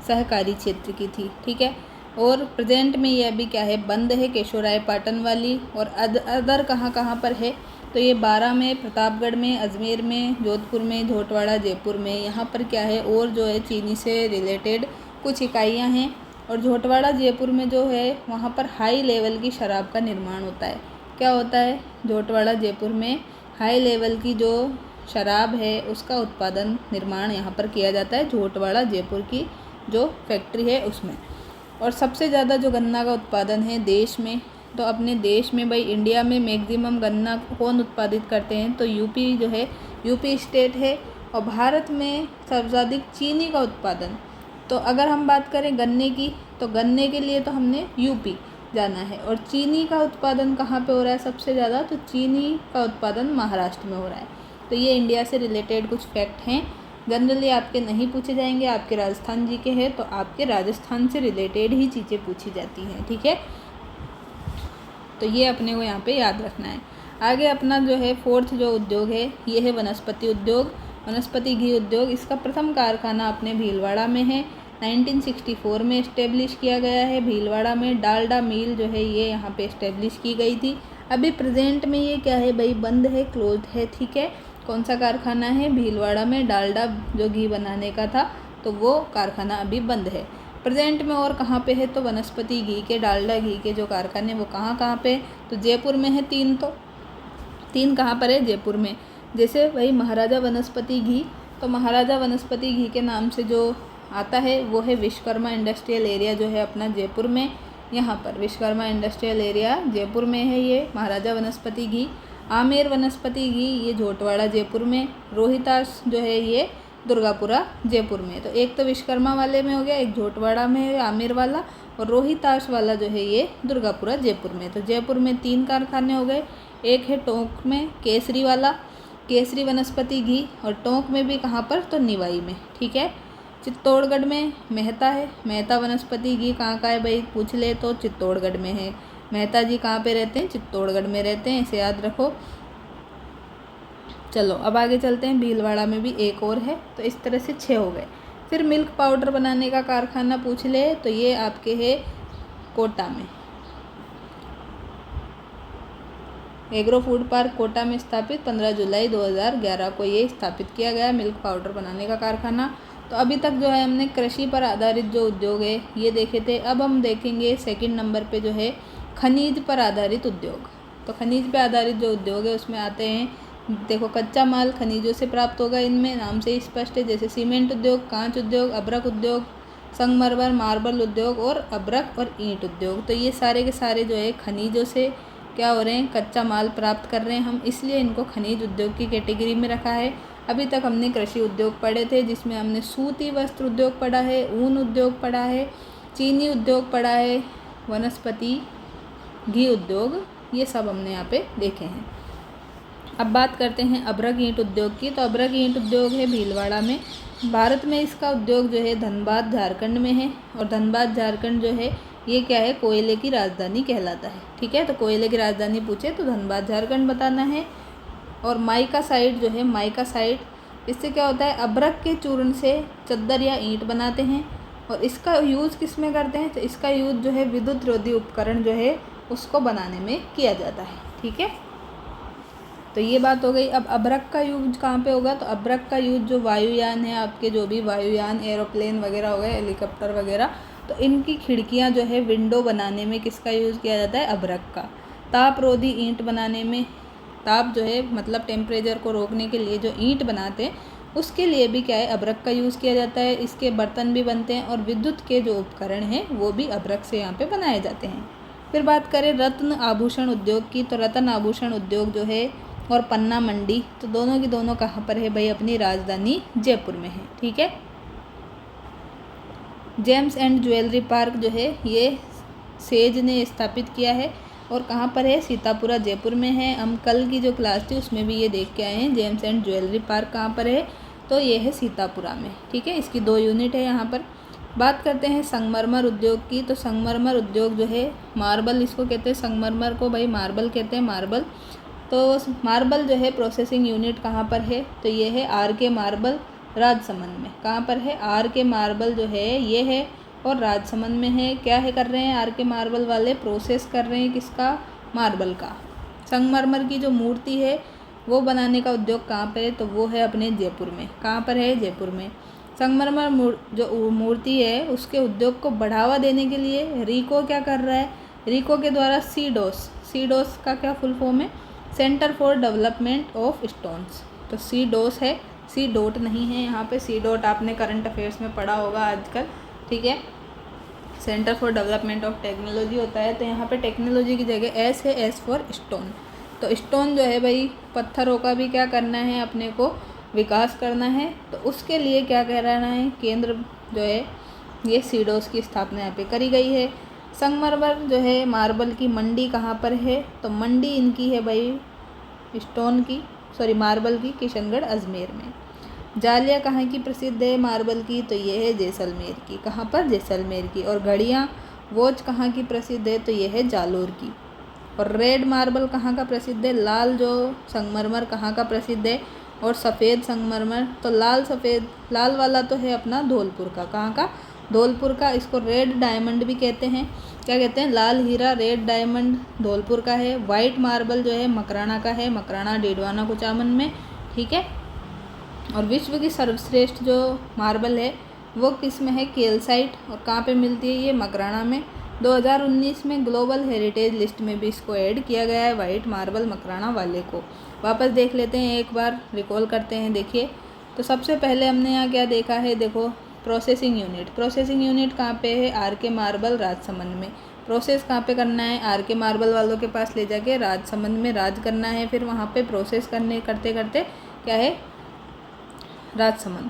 A: सहकारी क्षेत्र की थी। ठीक है, और प्रेजेंट में ये अभी क्या है, बंद है केशोराय पाटन वाली। और अदर कहाँ पर है, तो ये बारा में, प्रतापगढ़ में, अजमेर में, जोधपुर में, झोटवाड़ा, जयपुर में, यहाँ पर क्या है और जो है चीनी से रिलेटेड कुछ इकाइयाँ हैं। और झोटवाड़ा जयपुर में जो है वहाँ पर हाई लेवल की शराब का निर्माण होता है। क्या होता है? झोटवाड़ा जयपुर में हाई लेवल की जो शराब है उसका उत्पादन निर्माण यहाँ पर किया जाता है, झोटवाड़ा जयपुर की जो फैक्ट्री है उसमें। और सबसे ज़्यादा जो गन्ना का उत्पादन है देश में, तो अपने देश में भाई इंडिया में मैक्सिमम गन्ना कौन उत्पादित करते हैं? तो यूपी जो है, यूपी स्टेट है। और भारत में सर्वाधिक चीनी का उत्पादन, तो अगर हम बात करें गन्ने की, तो गन्ने के लिए तो हमने यूपी जाना है। और चीनी का उत्पादन कहाँ पे हो रहा है सबसे ज़्यादा? तो चीनी का उत्पादन महाराष्ट्र में हो रहा है। तो ये इंडिया से रिलेटेड कुछ फैक्ट हैं, जनरली आपके नहीं पूछे जाएंगे, आपके राजस्थान जी के हैं तो आपके राजस्थान से रिलेटेड ही चीज़ें पूछी जाती हैं, ठीक है। तो ये अपने को यहाँ पे याद रखना है। आगे अपना जो है फोर्थ जो उद्योग है ये है वनस्पति उद्योग, वनस्पति घी उद्योग। इसका प्रथम कारखाना अपने भीलवाड़ा में है, 1964 में इस्टेब्लिश किया गया है। भीलवाड़ा में डालडा मिल जो है ये यहाँ पे इस्टेब्लिश की गई थी। अभी प्रेजेंट में ये क्या है भाई? बंद है, क्लोज है, ठीक है। कौन सा कारखाना है? भीलवाड़ा में डालडा जो घी बनाने का था तो वो कारखाना अभी बंद है प्रेजेंट में। और कहाँ पे है? तो वनस्पति घी के, डालडा घी के जो कारखाने वो कहाँ पे? तो जयपुर में है तीन। तो तीन कहाँ पर है? जयपुर में। जैसे भाई महाराजा वनस्पति घी, तो महाराजा वनस्पति घी के नाम से जो आता है वो है विश्वकर्मा इंडस्ट्रियल एरिया जो है अपना जयपुर में। यहाँ पर विश्वकर्मा इंडस्ट्रियल एरिया जयपुर में है ये महाराजा वनस्पति घी। आमेर वनस्पति घी ये झोटवाड़ा जयपुर में। रोहितास जो है ये दुर्गापुरा जयपुर में। तो एक तो विश्वकर्मा वाले में हो गया, एक झोटवाड़ा में है आमेर वाला, और रोहितास वाला जो है ये दुर्गापुरा जयपुर में। तो जयपुर में तीन कारखाने हो गए। एक है टोंक में केसरी वाला, केसरी वनस्पति घी, और टोंक में भी कहाँ पर? तो निवाई में, ठीक है। चित्तौड़गढ़ में मेहता है, मेहता वनस्पति घी कहाँ का है भाई? पूछ ले तो चित्तौड़गढ़ में है। मेहता जी कहाँ पे रहते हैं? चित्तौड़गढ़ में रहते हैं, इसे याद रखो। चलो अब आगे चलते हैं। भीलवाड़ा में भी एक और है, तो इस तरह से 6 हो गए। फिर मिल्क पाउडर बनाने का कारखाना पूछ ले तो ये आपके है कोटा में, एग्रो फूड पार्क कोटा में स्थापित 15 जुलाई 2011 को ये स्थापित किया गया मिल्क पाउडर बनाने का कारखाना। तो अभी तक जो है हमने कृषि पर आधारित जो उद्योग है ये देखे थे। अब हम देखेंगे सेकंड नंबर पे जो है खनिज पर आधारित उद्योग। तो खनिज पर आधारित जो उद्योग है उसमें आते हैं, देखो कच्चा माल खनिजों से प्राप्त होगा, इनमें नाम से ही स्पष्ट है। जैसे सीमेंट उद्योग, कांच उद्योग, अभ्रक उद्योग, संगमरमर मार्बल उद्योग और अभ्रक और ईंट उद्योग। तो ये सारे के सारे जो है खनिजों से क्या हो रहे हैं? कच्चा माल प्राप्त कर रहे हैं हम, इसलिए इनको खनिज उद्योग की कैटेगरी में रखा है। अभी तक हमने कृषि उद्योग पढ़े थे जिसमें हमने सूती वस्त्र उद्योग पढ़ा है, ऊन उद्योग पढ़ा है, चीनी उद्योग पढ़ा है, वनस्पति घी उद्योग, ये सब हमने यहाँ पे देखे हैं। अब बात करते हैं अभ्रक ईंट उद्योग की। तो अभ्रक ईंट उद्योग है भीलवाड़ा में। भारत में इसका उद्योग जो है धनबाद झारखंड में है, और धनबाद झारखंड जो है ये क्या है? कोयले की राजधानी कहलाता है, ठीक है। तो कोयले की राजधानी पूछे तो धनबाद झारखंड बताना है। और माइका साइट जो है, माइका साइट, इससे क्या होता है? अभ्रक के चूर्ण से चद्दर या ईंट बनाते हैं, और इसका यूज़ किस में करते हैं? तो इसका यूज़ जो है विद्युत रोधी उपकरण जो है उसको बनाने में किया जाता है, ठीक है। तो ये बात हो गई। अब अभ्रक का यूज कहाँ पे होगा? तो अभ्रक का यूज जो वायुयान है आपके, जो भी वायुयान, एरोप्लेन वगैरह हो गए, हेलीकॉप्टर वगैरह, तो इनकी खिड़कियाँ जो है विंडो बनाने में किसका यूज़ किया जाता है? अभ्रक का। तापरोधी ईंट बनाने में, ताप जो है मतलब टेम्परेचर को रोकने के लिए जो ईंट बनाते हैं उसके लिए भी क्या है? अभ्रक का यूज़ किया जाता है। इसके बर्तन भी बनते हैं, और विद्युत के जो उपकरण हैं वो भी अभ्रक से यहाँ पे बनाए जाते हैं। फिर बात करें रत्न आभूषण उद्योग की, तो रत्न आभूषण उद्योग जो है और पन्ना मंडी, तो दोनों की दोनों कहाँ पर है भाई? अपनी राजधानी जयपुर में है, ठीक है। जेम्स एंड ज्वेलरी पार्क जो है ये सेज ने स्थापित किया है, और कहाँ पर है? सीतापुरा जयपुर में है। हम कल की जो क्लास थी उसमें भी ये देख के आए हैं। जेम्स एंड ज्वेलरी पार्क कहाँ पर है? तो ये है सीतापुरा में, ठीक है। इसकी 2 यूनिट है यहाँ पर। बात करते हैं संगमरमर उद्योग की। तो संगमरमर उद्योग जो है, मार्बल इसको कहते हैं, संगमरमर को भाई मार्बल कहते हैं, मार्बल। तो मार्बल जो है प्रोसेसिंग यूनिट कहाँ पर है? तो ये है RK मार्बल राजसमंद में। कहाँ पर है? RK मार्बल जो है ये है और राजसमंद में है। क्या है कर रहे हैं RK मार्बल वाले? प्रोसेस कर रहे हैं किसका? मार्बल का। संगमरमर की जो मूर्ति है वो बनाने का उद्योग कहाँ पर है? तो वो है अपने जयपुर में। कहाँ पर है? जयपुर में। संगमरमर जो मूर्ति है उसके उद्योग को बढ़ावा देने के लिए रीको क्या कर रहा है, रीको के द्वारा सीडोस का क्या फुल फॉर्म है, centre for development of stones. तो सीडोस है, सी डॉट नहीं है यहाँ पे, सी डॉट आपने करंट अफेयर्स में पढ़ा होगा आजकल, ठीक है। Centre for development of technology होता है, तो यहाँ पे टेक्नोलॉजी की जगह एस है, एस फॉर स्टोन। तो स्टोन जो है भाई पत्थरों का भी क्या करना है, अपने को विकास करना है, तो उसके लिए क्या कहना है, केंद्र जो है ये सीडोस की स्थापना यहाँ पे करी गई है। संगमरमर जो है मार्बल की मंडी कहाँ पर है, तो मंडी इनकी है भाई मार्बल की किशनगढ़ अजमेर में। जालिया कहाँ की प्रसिद्ध है मार्बल की, तो ये है जैसलमेर की, कहाँ पर, जैसलमेर की। और घड़ियाँ वॉच कहाँ की प्रसिद्ध है, तो ये है जालोर की। और रेड मार्बल कहाँ का प्रसिद्ध है, लाल जो संगमरमर कहाँ का प्रसिद्ध है, और सफ़ेद संगमरमर, तो लाल वाला तो है अपना धौलपुर का, कहाँ का, धौलपुर का। इसको रेड डायमंड भी कहते हैं, क्या कहते हैं, लाल हीरा रेड डायमंड धौलपुर का है। वाइट मार्बल जो है मकराना का है, मकराना डीडवाना कुचामन में, ठीक है। और विश्व की सर्वश्रेष्ठ जो मार्बल है वो किस में है, कैल्साइट, और कहाँ पे मिलती है, ये मकराना में। 2019 में ग्लोबल हेरिटेज लिस्ट में भी इसको ऐड किया गया है, वाइट मार्बल मकराना वाले को। वापस देख लेते हैं, एक बार रिकॉल करते हैं। देखिए, तो सबसे पहले हमने यहाँ क्या देखा है, देखो प्रोसेसिंग यूनिट कहाँ पे है, आर के मार्बल राजसमंद में। प्रोसेस कहाँ पे करना है, आर के मार्बल वालों के पास ले जाके राजसमंद में राज करना है, फिर वहाँ पे प्रोसेस करते करते क्या है, राजसमंद।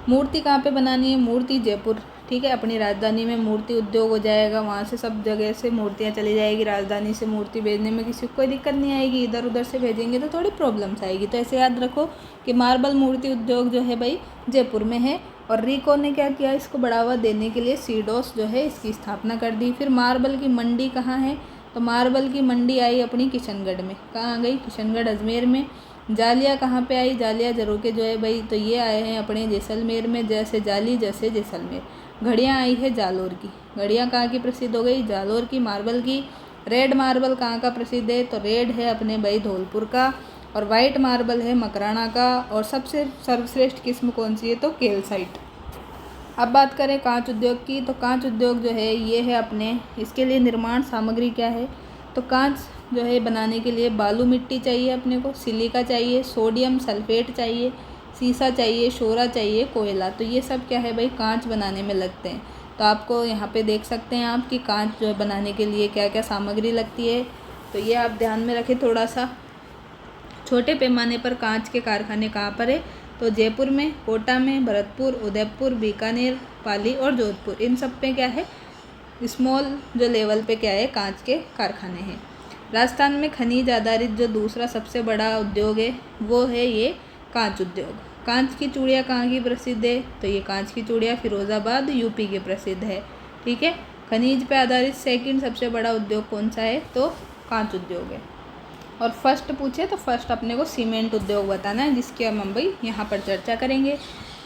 A: मूर्ति कहाँ पे बनानी है, मूर्ति जयपुर, ठीक है, अपनी राजधानी में मूर्ति उद्योग हो जाएगा, वहाँ से सब जगह से मूर्तियाँ चली जाएगी। राजधानी से मूर्ति भेजने में किसी को कोई दिक्कत नहीं आएगी, इधर उधर से भेजेंगे तो थोड़ी प्रॉब्लम्स आएगी। तो ऐसे याद रखो कि मार्बल मूर्ति उद्योग जो है भाई जयपुर में है। और रीको ने क्या किया, इसको बढ़ावा देने के लिए सीडोस जो है इसकी स्थापना कर दी। फिर मार्बल की मंडी कहाँ है, तो मार्बल की मंडी आई अपनी किशनगढ़ में, कहाँ आ गई, किशनगढ़ अजमेर में। जालिया कहाँ पे आई, जालिया जरोके जो है भाई, तो ये आए हैं अपने जैसलमेर में, जैसे जाली जैसे जैसलमेर। घड़ियाँ आई है जालोर की, घड़ियाँ कहाँ की प्रसिद्ध हो गई, जालोर की मार्बल की। रेड मार्बल कहाँ का प्रसिद्ध है, तो रेड है अपने भाई धौलपुर का। और वाइट मार्बल है मकराना का। और सबसे सर्वश्रेष्ठ किस्म कौन सी है, तो कैल्साइट। अब बात करें कांच उद्योग की, तो कांच उद्योग जो है ये है अपने, इसके लिए निर्माण सामग्री क्या है, तो कांच जो है बनाने के लिए बालू मिट्टी चाहिए अपने को, सिलिका चाहिए, सोडियम सल्फेट चाहिए, सीसा चाहिए, शोरा चाहिए, कोयला। तो ये सब क्या है भाई कांच बनाने में लगते हैं। तो आपको यहाँ पे देख सकते हैं आप कि कांच जो है बनाने के लिए क्या क्या सामग्री लगती है, तो ये आप ध्यान में रखें थोड़ा सा। छोटे पैमाने पर कांच के कारखाने कहाँ पर है, तो जयपुर में, कोटा में, भरतपुर, उदयपुर, बीकानेर, पाली और जोधपुर, इन सब पे क्या है स्मॉल जो लेवल पे क्या है कांच के कारखाने हैं। राजस्थान में खनिज आधारित जो दूसरा सबसे बड़ा उद्योग है वो है ये कांच उद्योग। कांच की चूड़ियाँ कहाँ की प्रसिद्ध है, तो ये कांच की चूड़ियाँ फिरोज़ाबाद यूपी के प्रसिद्ध है, ठीक है। खनिज पे आधारित सेकंड सबसे बड़ा उद्योग कौन सा है, तो कांच उद्योग है। और फर्स्ट पूछे तो फर्स्ट अपने को सीमेंट उद्योग बताना है, जिसकी हम भाई यहाँ पर चर्चा करेंगे।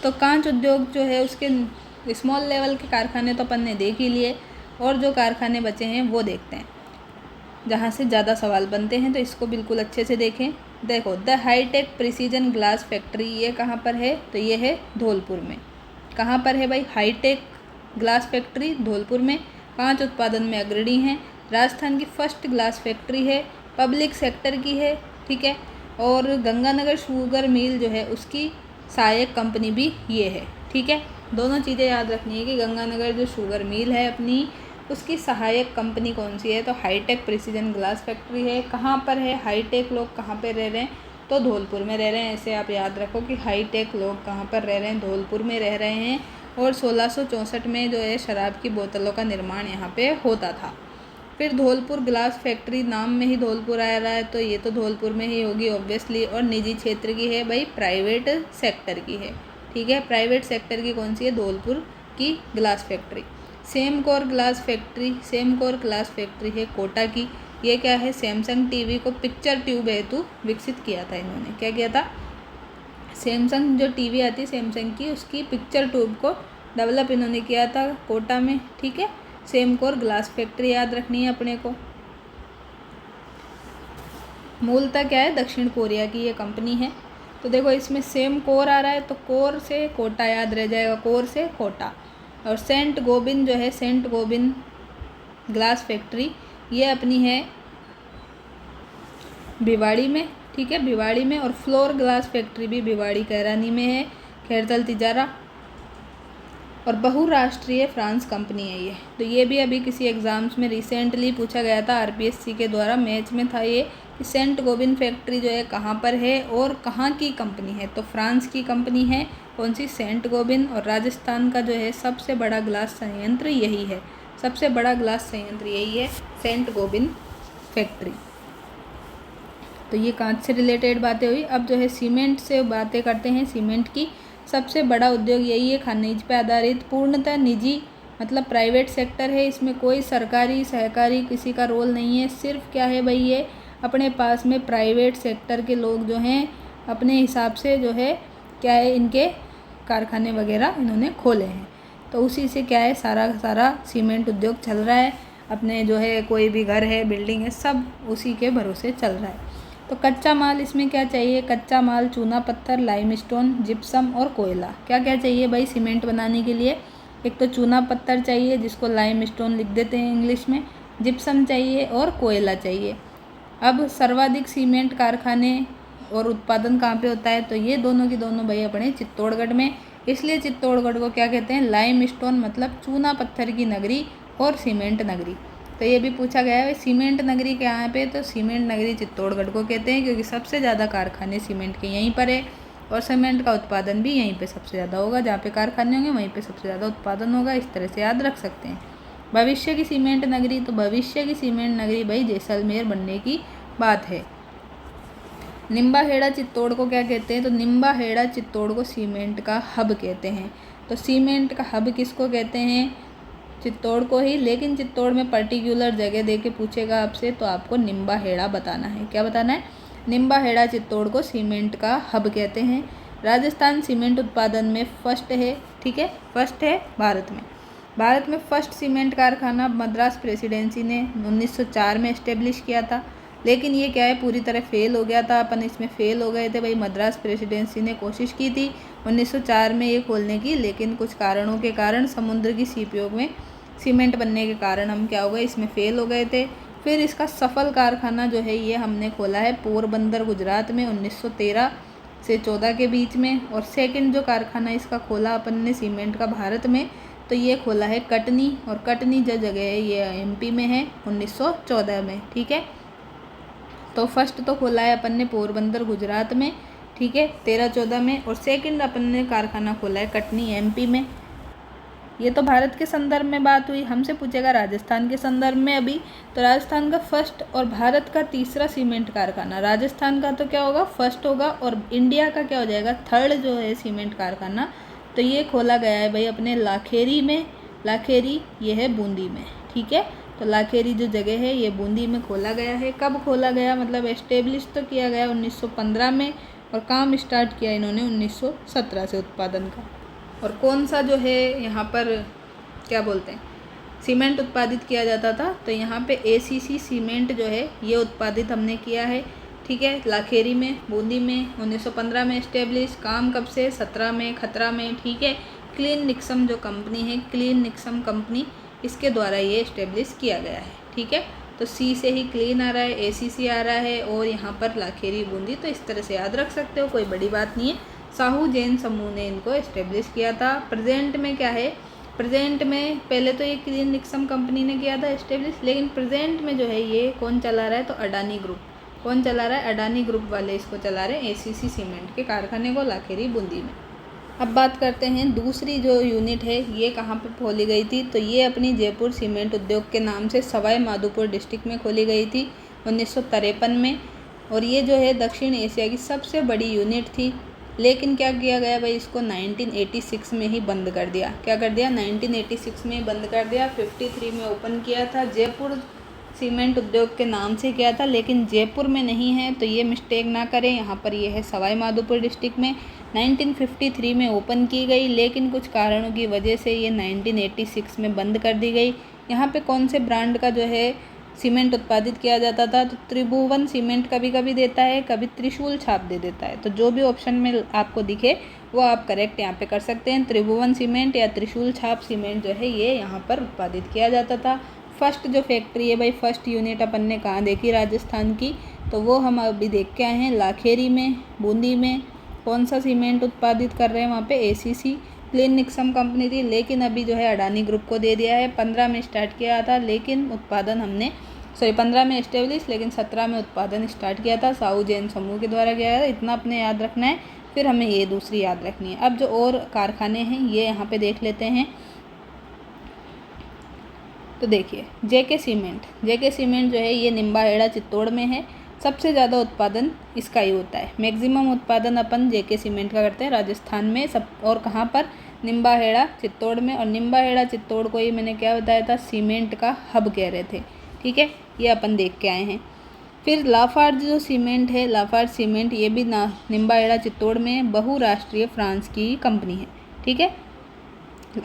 A: तो कांच उद्योग जो है उसके स्मॉल लेवल के कारखाने तो अपन ने देख ही लिए, और जो कारखाने बचे हैं वो देखते हैं जहाँ से ज़्यादा सवाल बनते हैं, तो इसको बिल्कुल अच्छे से देखें। देखो, the hi-tech precision glass factory ये कहाँ पर है, तो ये है धौलपुर में। कहाँ पर है भाई हाईटेक ग्लास फैक्ट्री, धौलपुर में। कांच उत्पादन में अग्रणी है, राजस्थान की फर्स्ट ग्लास फैक्ट्री है, पब्लिक सेक्टर की है, ठीक है। और गंगानगर शुगर मिल जो है उसकी सहायक कंपनी भी ये है, ठीक है। दोनों चीज़ें याद रखनी है कि गंगानगर जो शुगर मिल है अपनी, उसकी सहायक कंपनी कौन सी है, तो हाईटेक प्रिसीजन ग्लास फैक्ट्री है। कहाँ पर है हाईटेक, लोग कहाँ पर रह रहे हैं, तो धौलपुर में रह रहे हैं। ऐसे आप याद रखो कि हाईटेक लोग कहाँ पर रह रहे हैं, धौलपुर में रह रहे हैं। और 1664 में जो है शराब की बोतलों का निर्माण यहाँ पे होता था। फिर धौलपुर ग्लास फैक्ट्री, नाम में ही धौलपुर आ रहा है, तो ये तो धौलपुर में ही होगी ऑब्वियसली। और निजी क्षेत्र की है भाई, प्राइवेट सेक्टर की है, ठीक है। प्राइवेट सेक्टर की कौन सी है, धौलपुर की glass factory. Semcor glass factory है कोटा की। ये क्या है, सैमसंग टीवी को पिक्चर ट्यूब हेतु विकसित किया था इन्होंने। क्या किया था, सैमसंग जो टीवी आती है सैमसंग की, उसकी पिक्चर ट्यूब को डेवलप इन्होंने किया था कोटा में, ठीक है। सेमकोर ग्लास फैक्ट्री याद रखनी है अपने को। मूलतः क्या है, दक्षिण कोरिया की ये कंपनी है। तो देखो इसमें सेम कोर आ रहा है, तो कोर से कोटा याद रह जाएगा, कोर से कोटा। और सेंट गोबिन जो है, सेंट गोबिन ग्लास फैक्ट्री, ये अपनी है भिवाड़ी में, ठीक है, भिवाड़ी में। और फ्लोर ग्लास फैक्ट्री भी भिवाड़ी कैरानी में है, खैरतल तिजारा। और बहुराष्ट्रीय फ्रांस कंपनी है ये। तो ये भी अभी किसी एग्ज़ाम्स में रिसेंटली पूछा गया था, आरपीएससी के द्वारा मैच में था ये, कि सेंट गोबिन फैक्ट्री जो है कहाँ पर है और कहाँ की कंपनी है। तो फ्रांस की कंपनी है, कौन सी, सेंट गोबिन। और राजस्थान का जो है सबसे बड़ा ग्लास संयंत्र यही है, सबसे बड़ा ग्लास संयंत्र यही है, सेंट गोबिन फैक्ट्री। तो ये कांच से रिलेटेड बातें हुई। अब जो है सीमेंट से बातें करते हैं। सीमेंट की सबसे बड़ा उद्योग यही है, खनिज पे आधारित, पूर्णतः निजी, मतलब प्राइवेट सेक्टर है। इसमें कोई सरकारी सहकारी किसी का रोल नहीं है। सिर्फ क्या है भाई, ये अपने पास में प्राइवेट सेक्टर के लोग जो हैं अपने हिसाब से जो है क्या है, इनके कारखाने वगैरह इन्होंने खोले हैं। तो उसी से क्या है, सारा सीमेंट उद्योग चल रहा है। अपने जो है कोई भी घर है, बिल्डिंग है, सब उसी के भरोसे चल रहा है। तो कच्चा माल इसमें क्या चाहिए, कच्चा माल चूना पत्थर, लाइमस्टोन, जिप्सम और कोयला। क्या क्या चाहिए भाई सीमेंट बनाने के लिए, एक तो चूना पत्थर चाहिए जिसको लाइमस्टोन लिख देते हैं इंग्लिश में, जिप्सम चाहिए और कोयला चाहिए। अब सर्वाधिक सीमेंट कारखाने और उत्पादन कहाँ पे होता है, तो ये दोनों की दोनों भाई अपने चित्तौड़गढ़ में। इसलिए चित्तौड़गढ़ को क्या कहते हैं, लाइमस्टोन मतलब चूना पत्थर की नगरी और सीमेंट नगरी। तो ये भी पूछा गया है सीमेंट नगरी के यहाँ पे, तो सीमेंट नगरी चित्तौड़गढ़ को कहते हैं क्योंकि सबसे ज़्यादा कारखाने सीमेंट के यहीं पर है और सीमेंट का उत्पादन भी यहीं पे सबसे ज़्यादा होगा। जहाँ पे कारखाने होंगे वहीं पे सबसे ज़्यादा उत्पादन होगा। इस तरह से याद रख सकते हैं। भविष्य की सीमेंट नगरी, तो भविष्य की सीमेंट नगरी भाई जैसलमेर बनने की बात है। निम्बाहेड़ा चित्तौड़ को क्या कहते हैं, तो निम्बाहेड़ा चित्तौड़ को सीमेंट का हब कहते हैं। तो सीमेंट का हब किसको कहते हैं, चित्तौड़ को ही। लेकिन चित्तौड़ में पर्टिकुलर जगह दे के पूछेगा आपसे, तो आपको निम्बाहेड़ा बताना है। क्या बताना है, निम्बाहेड़ा चित्तौड़ को सीमेंट का हब कहते हैं। राजस्थान सीमेंट उत्पादन में फर्स्ट है, ठीक है, फर्स्ट है भारत में। भारत में फर्स्ट सीमेंट कारखाना मद्रास प्रेसिडेंसी ने 1904 में इस्टेब्लिश किया था। लेकिन ये क्या है, पूरी तरह फेल हो गया था। अपन इसमें फेल हो गए थे भाई। मद्रास प्रेसिडेंसी ने कोशिश की थी 1904 में ये खोलने की, लेकिन कुछ कारणों के कारण, समुद्र की सीपयोग में सीमेंट बनने के कारण हम क्या हो गए, इसमें फेल हो गए थे। फिर इसका सफल कारखाना जो है ये हमने खोला है पोरबंदर गुजरात में 1913 से 14 के बीच में। और सेकंड जो कारखाना इसका खोला अपन ने सीमेंट का भारत में, तो ये खोला है कटनी। और कटनी जो जगह है ये एमपी में है 1914 में, ठीक है। तो फर्स्ट तो खोला है अपन ने पोरबंदर गुजरात में, ठीक है, 13-14 में। और सेकंड अपन ने कारखाना खोला है कटनी एमपी में। ये तो भारत के संदर्भ में बात हुई। हमसे पूछेगा राजस्थान के संदर्भ में अभी, तो राजस्थान का फर्स्ट और भारत का तीसरा सीमेंट कारखाना, राजस्थान का तो क्या होगा, फर्स्ट होगा, और इंडिया का क्या हो जाएगा, थर्ड जो है सीमेंट कारखाना। तो ये खोला गया है भाई अपने लाखेरी में। लाखेरी ये है बूंदी में, ठीक है। तो लाखेरी जो जगह है ये बूंदी में खोला गया है। कब खोला गया, मतलब एस्टेब्लिश तो किया गया 1915 में, और काम स्टार्ट किया इन्होंने 1917 से उत्पादन का। और कौन सा जो है यहाँ पर क्या बोलते हैं, सीमेंट उत्पादित किया जाता था, तो यहाँ पे एसीसी सीमेंट जो है ये उत्पादित हमने किया है, ठीक है, लाखेरी में, बूंदी में। 1915 में इस्टेब्लिश, काम कब से, 17 में, खतरा में, ठीक है। क्लीन निक्सम जो कंपनी है, क्लीन निक्सम कंपनी, इसके द्वारा ये इस्टेब्लिश किया गया है, ठीक है। तो सी से ही क्लीन आ रहा है, एसीसी आ रहा है, और यहाँ पर लाखेरी बूंदी। तो इस तरह से याद रख सकते हो, कोई बड़ी बात नहीं है। साहू जैन समूह ने इनको इस्टेब्लिश किया था। प्रेजेंट में क्या है, प्रेजेंट में पहले तो ये क्लीन निक्सम कंपनी ने किया था इस्टेब्लिश, लेकिन प्रेजेंट में जो है ये कौन चला रहा है, तो अडानी ग्रुप। कौन चला रहा है, अडानी ग्रुप वाले इसको चला रहे हैं, एसीसी सीमेंट के कारखाने को लाखेरी बूंदी में। अब बात करते हैं दूसरी जो यूनिट है ये कहाँ पर खोली गई थी, तो ये अपनी जयपुर सीमेंट उद्योग के नाम से सवाई माधोपुर डिस्ट्रिक्ट में खोली गई थी 1953 में। और ये जो है दक्षिण एशिया की सबसे बड़ी यूनिट थी। लेकिन क्या किया गया भाई, इसको 1986 में ही बंद कर दिया। क्या कर दिया, 1986 में बंद कर दिया। 53 में ओपन किया था, जयपुर सीमेंट उद्योग के नाम से किया था, लेकिन जयपुर में नहीं है, तो ये मिस्टेक ना करें। यहाँ पर ये है सवाई माधोपुर डिस्ट्रिक्ट में। 1953 में ओपन की गई, लेकिन कुछ कारणों की वजह से ये 1986 में बंद कर दी गई। यहाँ पे कौन से ब्रांड का जो है सीमेंट उत्पादित किया जाता था। तो त्रिभुवन सीमेंट कभी कभी देता है, कभी त्रिशूल छाप दे देता है। तो जो भी ऑप्शन में आपको दिखे वो आप करेक्ट यहाँ पे कर सकते हैं। त्रिभुवन सीमेंट या त्रिशूल छाप सीमेंट जो है ये यहाँ पर उत्पादित किया जाता था। फर्स्ट जो फैक्ट्री है भाई, फर्स्ट यूनिट अपन ने कहाँ देखी राजस्थान की, तो वो हम अभी देख के आए हैं लाखेरी में, बूंदी में। कौन सा सीमेंट उत्पादित कर रहे हैं वहाँ पे? ACC क्लीन निक्सम कंपनी थी, लेकिन अभी जो है अडानी ग्रुप को दे दिया है। 15 में स्टार्ट किया था, लेकिन उत्पादन हमने 15 में एस्टेब्लिश, लेकिन 17 में उत्पादन स्टार्ट किया था, साहू जैन समूह के द्वारा किया था। इतना अपने याद रखना है। फिर हमें ये दूसरी याद रखनी है। अब जो और कारखाने हैं ये यहाँ पे देख लेते हैं। तो देखिए JK सीमेंट जो है ये निम्बाहेड़ा चित्तौड़ में है। सबसे ज़्यादा उत्पादन इसका ही होता है। मैक्सिमम उत्पादन अपन JK सीमेंट का करते हैं राजस्थान में सब। और कहाँ पर? निम्बाहेड़ा चित्तौड़ में। और निम्बाहेड़ा चित्तौड़ को ही मैंने क्या बताया था? सीमेंट का हब कह रहे थे। ठीक है, ये अपन देख के आए हैं। फिर लाफार्ज जो सीमेंट है, लाफार्ज सीमेंट ये भी निम्बाहेड़ा चित्तौड़ में बहुराष्ट्रीय फ्रांस की कंपनी है। ठीक है।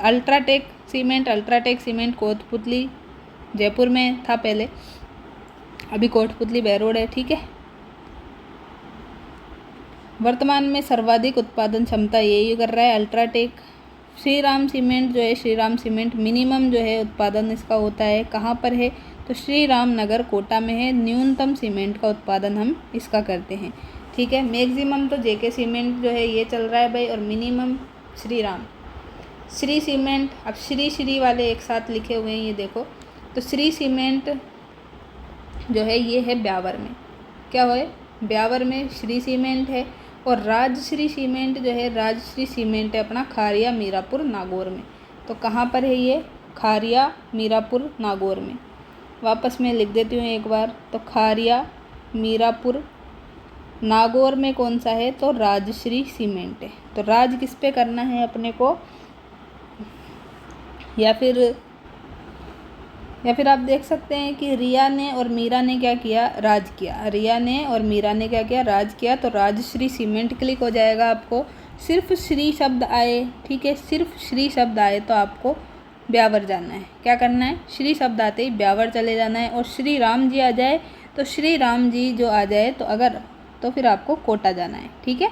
A: अल्ट्राटेक सीमेंट कोटपुतली जयपुर में था पहले, अभी कोटपुतली बहरोड है। ठीक है। वर्तमान में सर्वाधिक उत्पादन क्षमता यही कर रहा है अल्ट्राटेक। श्रीराम सीमेंट जो है, श्रीराम सीमेंट मिनिमम जो है उत्पादन इसका होता है, कहाँ पर है? तो श्रीराम नगर कोटा में है। न्यूनतम सीमेंट का उत्पादन हम इसका करते हैं। ठीक है। मैक्सिमम तो JK सीमेंट जो है ये चल रहा है भाई, और मिनिमम श्रीराम। श्री सीमेंट, अब श्री वाले एक साथ लिखे हुए हैं ये देखो। तो श्री सीमेंट जो है ये है ब्यावर में। क्या है? ब्यावर में श्री सीमेंट है। और राजश्री सीमेंट जो है, राजश्री सीमेंट है अपना खारिया मीरापुर नागौर में। तो कहाँ पर है ये? खारिया मीरापुर नागौर में। वापस मैं लिख देती हूँ एक बार। तो खारिया मीरापुर नागौर में कौन सा है? तो राजश्री सीमेंट है। तो राज किस पे करना है अपने को? या फिर आप देख सकते हैं कि रिया ने और मीरा ने क्या किया? राज किया। रिया ने और मीरा ने क्या किया? राज किया। तो राजश्री सीमेंट क्लिक हो जाएगा आपको। सिर्फ श्री शब्द आए, ठीक है, सिर्फ श्री शब्द आए तो आपको ब्यावर जाना है। क्या करना है? श्री शब्द आते ही ब्यावर चले जाना है। और श्री राम जी आ जाए तो श्री राम जी जो आ जाए तो फिर आपको कोटा जाना है। ठीक है।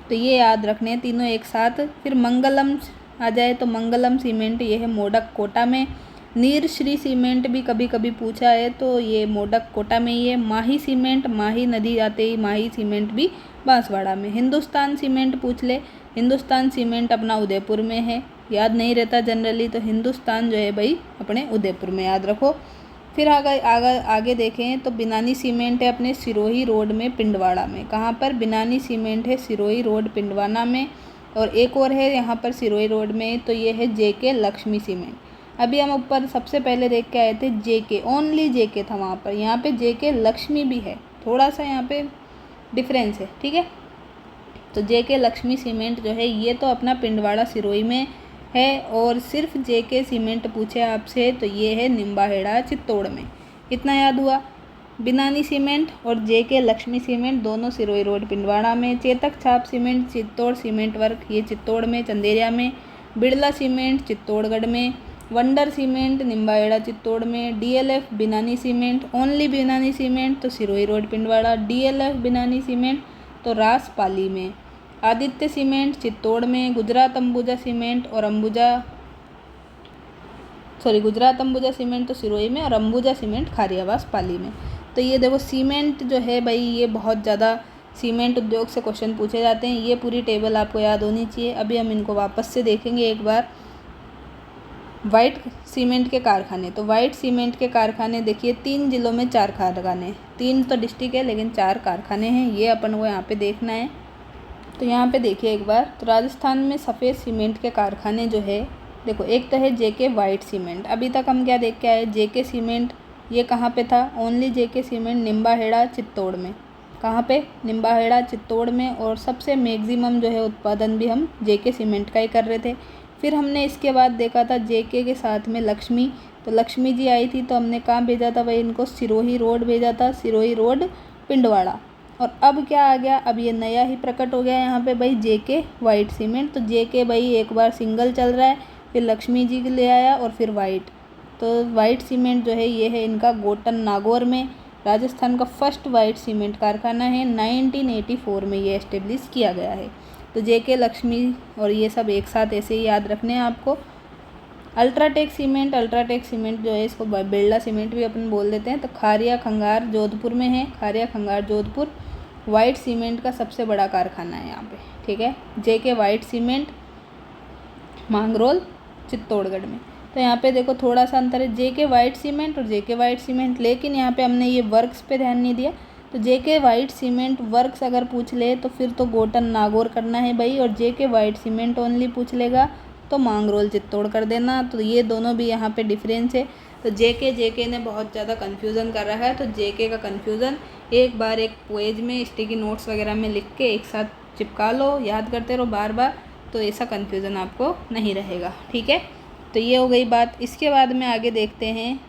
A: तो ये याद रखने हैं तीनों एक साथ। फिर मंगलम आ जाए तो मंगलम सीमेंट ये है मोडक कोटा में। नीर श्री सीमेंट भी कभी कभी पूछा है, तो ये मोडक कोटा में ही है। माही सीमेंट, माही नदी आते ही माही सीमेंट भी बांसवाड़ा में। हिंदुस्तान सीमेंट पूछ ले, हिंदुस्तान सीमेंट अपना उदयपुर में है। याद नहीं रहता जनरली, तो हिंदुस्तान जो है भाई अपने उदयपुर में याद रखो। फिर आगे देखें तो बिनानी सीमेंट है अपने सिरोही रोड में पिंडवाड़ा में। कहाँ पर? बिनानी सीमेंट है सिरोही रोड पिंडवाना में। और एक और है यहाँ पर सिरोही रोड में, तो ये है JK लक्ष्मी सीमेंट। अभी हम ऊपर सबसे पहले देख के आए थे JK, ओनली JK था वहाँ पर। यहाँ पे JK लक्ष्मी भी है, थोड़ा सा यहाँ पे डिफरेंस है। ठीक है। तो JK लक्ष्मी सीमेंट जो है ये तो अपना पिंडवाड़ा सिरोही में है। और सिर्फ JK सीमेंट पूछे आपसे तो ये है निम्बाहेड़ा चित्तौड़ में। इतना याद हुआ। बिनानी सीमेंट और JK लक्ष्मी सीमेंट दोनों सिरोही रोड पिंडवाड़ा में। चेतक छाप सीमेंट चित्तौड़ सीमेंट वर्क ये चित्तौड़ में चंदेरिया में। बिड़ला सीमेंट चित्तौड़गढ़ में। वंडर सीमेंट निम्बाहेड़ा चित्तौड़ में। DLF बिनानी सीमेंट, ओनली बिनानी सीमेंट तो सिरोही रोड पिंडवाड़ा। DLF बिनानी सीमेंट तो रास पाली में। आदित्य सीमेंट चित्तौड़ में। गुजरात अंबुजा सीमेंट और गुजरात अंबुजा सीमेंट तो सिरोही में, और अंबुजा सीमेंट खारियावास पाली में। तो ये देखो सीमेंट जो है भाई ये बहुत ज़्यादा सीमेंट उद्योग से क्वेश्चन पूछे जाते हैं। ये पूरी टेबल आपको याद होनी चाहिए। अभी हम इनको वापस से देखेंगे एक बार। वाइट सीमेंट के कारखाने, तो वाइट सीमेंट के कारखाने देखिए 3 जिलों में 4 कारखाने, 3 तो डिस्ट्रिक्ट है लेकिन 4 कारखाने हैं। ये अपन को यहाँ पे देखना है। तो यहाँ पे देखिए एक बार। तो राजस्थान में सफ़ेद सीमेंट के कारखाने जो है देखो, एक तो है JK वाइट सीमेंट। अभी तक हम क्या देख के आए? JK सीमेंट ये कहाँ पे था? Only JK cement Nimbahera Chittor में। कहाँ पे? निम्बाहेड़ा चित्तौड़ में। और सबसे मैक्सिमम जो है उत्पादन भी हम JK सीमेंट का ही कर रहे थे। फिर हमने इसके बाद देखा था JK के साथ में लक्ष्मी, तो लक्ष्मी जी आई थी तो हमने कहाँ भेजा था भाई इनको? सिरोही रोड भेजा था, सिरोही रोड पिंडवाड़ा। और अब क्या आ गया? अब ये नया ही प्रकट हो गया यहाँ पे भाई JK वाइट सीमेंट। तो JK भाई एक बार सिंगल चल रहा है, फिर लक्ष्मी जी ले आया और फिर वाइट। तो वाइट सीमेंट जो है ये है इनका गोटन नागौर में, राजस्थान का फर्स्ट वाइट सीमेंट कारखाना है। 1984 में ये एस्टेब्लिश किया गया है। तो जेके लक्ष्मी और ये सब एक साथ ऐसे ही याद रखने हैं आपको। अल्ट्राटेक सीमेंट जो है इसको बिरला सीमेंट भी अपन बोल देते हैं। तो खारिया खंगार जोधपुर में है, खारिया खंगार जोधपुर वाइट सीमेंट का सबसे बड़ा कारखाना है यहाँ पे, ठीक है। जेके वाइट सीमेंट मांगरोल चित्तौड़गढ़ में। तो यहाँ पे देखो थोड़ा सा अंतर है, जेके वाइट सीमेंट और जेके वाइट सीमेंट, लेकिन यहाँ पे हमने ये वर्क्स पे ध्यान नहीं दिया। तो जेके वाइट सीमेंट वर्क्स अगर पूछ ले तो फिर तो गोटन नागौर करना है भाई, और जेके वाइट सीमेंट ओनली पूछ लेगा तो मांगरोल चित्तौड़ कर देना। तो ये दोनों भी यहाँ पे डिफरेंस है। तो जेके ने बहुत ज़्यादा कन्फ्यूज़न कर रहा है, तो जेके का कन्फ्यूज़न एक बार एक पेज में स्टिकी नोट्स वगैरह में लिख के एक साथ चिपका लो, याद करते रहो बार बार, तो ऐसा कन्फ्यूज़न आपको नहीं रहेगा, ठीक है। तो ये हो गई बात। इसके बाद में आगे देखते हैं।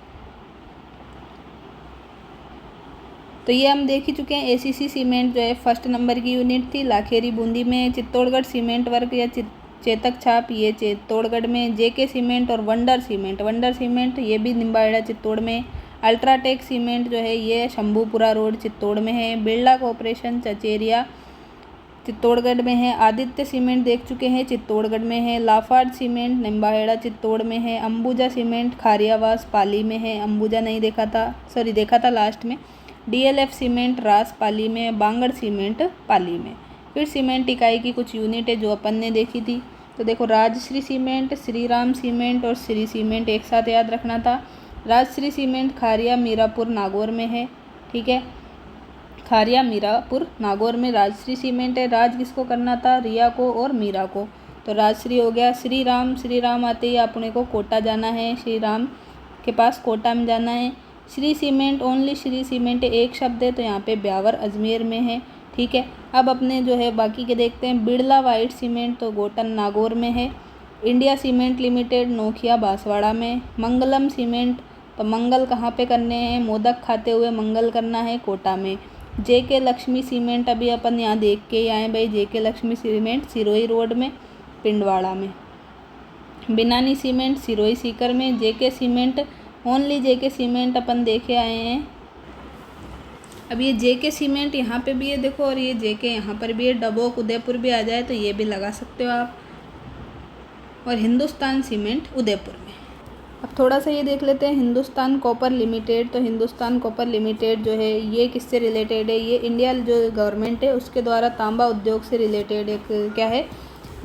A: तो ये हम देख ही चुके हैं, एसीसी सीमेंट जो है फर्स्ट नंबर की यूनिट थी, लाखेरी बूंदी में। चित्तौड़गढ़ सीमेंट वर्क या चेतक छाप ये चित्तौड़गढ़ में। जेके सीमेंट और वंडर सीमेंट ये भी निम्बाहेड़ा चित्तौड़ में। अल्ट्राटेक सीमेंट जो है ये शंभूपुरा रोड चित्तौड़ में है। बिरला कॉर्पोरेशन चचेरिया चित्तौड़गढ़ में है। आदित्य सीमेंट देख चुके हैं, चित्तौड़गढ़ में है। लाफार्ड सीमेंट निम्बाहेड़ा चित्तौड़ में है। अंबुजा सीमेंट खारियावास पाली में है, अंबुजा नहीं देखा था, सॉरी देखा था लास्ट में। डीएलएफ सीमेंट रास पाली में। बांगड़ सीमेंट पाली में। फिर सीमेंट इकाई की कुछ यूनिट है जो अपन ने देखी थी। तो देखो राजश्री सीमेंट, श्री राम सीमेंट और श्री सीमेंट एक साथ याद रखना था। राजश्री सीमेंट खारिया मीरापुर नागौर में है, ठीक है। खारिया मीरापुर नागौर में राजश्री सीमेंट है। राज किसको करना था, रिया को और मीरा को, तो राजश्री हो गया। श्री राम आते ही अपने को कोटा जाना है, श्री राम के पास कोटा में जाना है। Shri cement only Shri cement एक शब्द है, तो यहाँ पे ब्यावर अजमेर में है, ठीक है। अब अपने जो है बाकी के देखते हैं। बिरला वाइट सीमेंट तो गोटन नागौर में है। इंडिया सीमेंट लिमिटेड नोखिया बांसवाड़ा में। मंगलम सीमेंट तो मंगल कहाँ पे करने हैं, मोदक खाते हुए मंगल करना है, कोटा में। जेके लक्ष्मी सीमेंट अभी अपन यहाँ देख के ही आए भाई, जेके लक्ष्मी सीमेंट सिरोही रोड में पिंडवाड़ा में। बिनानी सीमेंट सिरोही सीकर में। जेके सीमेंट ओनली जेके सीमेंट अपन देखे आए हैं। अब ये जेके सीमेंट यहाँ पे भी है देखो, और ये जेके यहाँ पर भी है। डबोक उदयपुर भी आ जाए तो ये भी लगा सकते हो आप। और हिंदुस्तान सीमेंट उदयपुर में। अब थोड़ा सा ये देख लेते हैं हिंदुस्तान कॉपर लिमिटेड। तो हिंदुस्तान कॉपर लिमिटेड जो है ये किससे रिलेटेड है, ये इंडिया जो गवर्नमेंट है उसके द्वारा तांबा उद्योग से रिलेटेड एक क्या है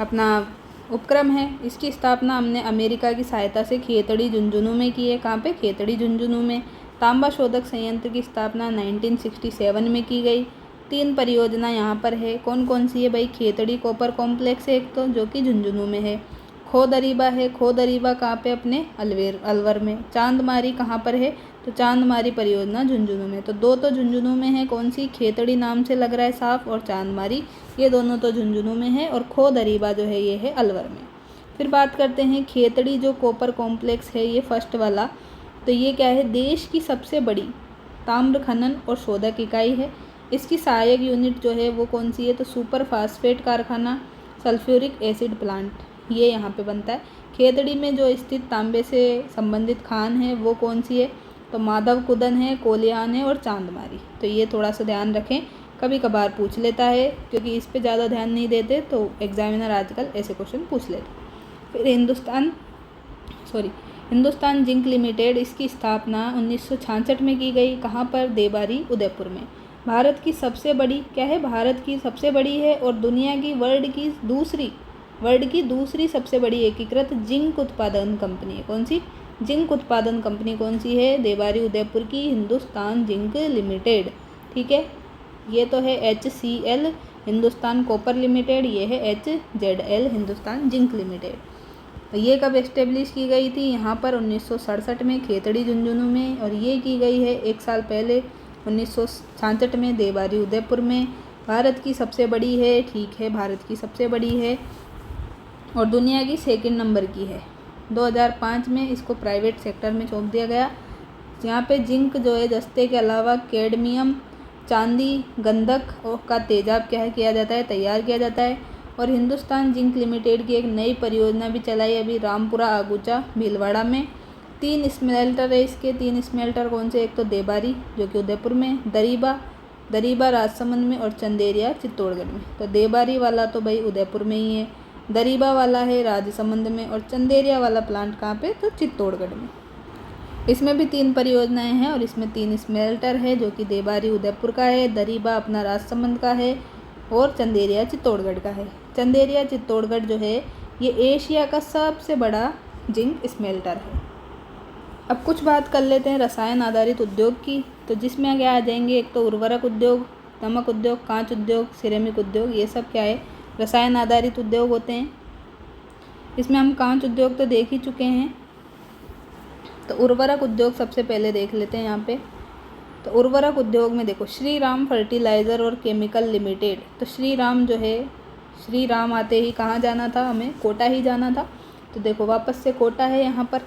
A: अपना उपक्रम है। इसकी स्थापना हमने अमेरिका की सहायता से खेतड़ी झुंझुनू में की है। कहाँ पे, खेतड़ी झुंझुनू में। तांबा शोधक संयंत्र की स्थापना 1967 में की गई। 3 परियोजना यहाँ पर है, कौन कौन सी है भाई, खेतड़ी कॉपर कॉम्प्लेक्स है एक तो जो कि झुंझुनू में है। खोदरीबा है, खोदरीबा कहाँ पे, अपने अलवर में। चांदमारी कहाँ पर है, तो चांदमारी परियोजना झुंझुनू में। तो 2 तो झुंझुनू में है, कौन सी, खेतड़ी नाम से लग रहा है साफ, और चांदमारी, ये दोनों तो झुंझुनू में है। और खोदरीबा जो है ये है अलवर में। फिर बात करते हैं खेतड़ी जो कॉपर कॉम्प्लेक्स है ये फर्स्ट वाला, तो ये क्या है, देश की सबसे बड़ी ताम्र खनन और शोधक इकाई है। इसकी सहायक यूनिट जो है वो कौन सी है, तो सुपर फास्फेट कारखाना सल्फ्यूरिक एसिड प्लांट ये यहाँ पे बनता है। खेतड़ी में जो स्थित तांबे से संबंधित खान है वो कौन सी है, तो माधव कुदन है, कोलियान है और चांदमारी। तो ये थोड़ा सा ध्यान रखें, कभी कभार पूछ लेता है, क्योंकि इस पे ज़्यादा ध्यान नहीं देते तो एग्जामिनर आजकल ऐसे क्वेश्चन पूछ लेते। फिर हिंदुस्तान जिंक लिमिटेड, इसकी स्थापना 1966 में की गई। कहाँ पर, देबारी उदयपुर में। भारत की सबसे बड़ी क्या है, भारत की सबसे बड़ी है और दुनिया की वर्ल्ड की दूसरी सबसे बड़ी एकीकृत जिंक उत्पादन कंपनी है। कौन सी, जिंक उत्पादन कंपनी कौन सी है, देबारी उदयपुर की हिंदुस्तान जिंक लिमिटेड, ठीक है। ये तो है HCL हिंदुस्तान कॉपर लिमिटेड, ये है HZL हिंदुस्तान जिंक लिमिटेड। तो ये कब एस्टेब्लिश की गई थी, यहाँ पर 1967 में खेतड़ी झुंझुनू में, और ये की गई है 1 साल पहले 1966 में देबारी उदयपुर में। भारत की सबसे बड़ी है, ठीक है, भारत की सबसे बड़ी है और दुनिया की 2nd नंबर की है। 2005 में इसको प्राइवेट सेक्टर में सौंप दिया गया। यहाँ पे जिंक जो है जस्ते के अलावा कैडमियम, चांदी, गंधक का तेजाब क्या है किया जाता है, तैयार किया जाता है। और हिंदुस्तान जिंक लिमिटेड की एक नई परियोजना भी चलाई अभी रामपुरा आगुचा भीलवाड़ा में। 3 स्मेल्टर है इसके। 3 स्मेल्टर कौन से? एक तो देबारी जो कि उदयपुर में, दरीबा राजसमंद में और चंदेरिया चित्तौड़गढ़ में। तो देबारी वाला तो भाई उदयपुर में ही है, दरीबा वाला है राजसमंद में और चंदेरिया वाला प्लांट कहाँ पे? तो चित्तौड़गढ़ में। इसमें भी 3 परियोजनाएं हैं और इसमें 3 स्मेल्टर है जो कि देबारी उदयपुर का है, दरीबा अपना राजसमंद का है और चंदेरिया चित्तौड़गढ़ का है। चंदेरिया चित्तौड़गढ़ जो है ये एशिया का सबसे बड़ा जिंक स्मेल्टर है। अब कुछ बात कर लेते हैं रसायन आधारित उद्योग की, तो जिसमें आगे आ जाएंगे एक तो उर्वरक उद्योग, नमक उद्योग, कांच उद्योग, सिरेमिक उद्योग। ये सब क्या है? रसायन आधारित उद्योग होते हैं। इसमें हम कांच उद्योग तो देख ही चुके हैं। तो उर्वरक उद्योग सबसे पहले देख लेते हैं यहाँ पे। तो उर्वरक उद्योग में देखो श्री राम फर्टिलाइज़र और केमिकल लिमिटेड। तो श्री राम जो है, श्री राम आते ही कहाँ जाना था? हमें कोटा ही जाना था। तो देखो वापस से कोटा है यहाँ पर,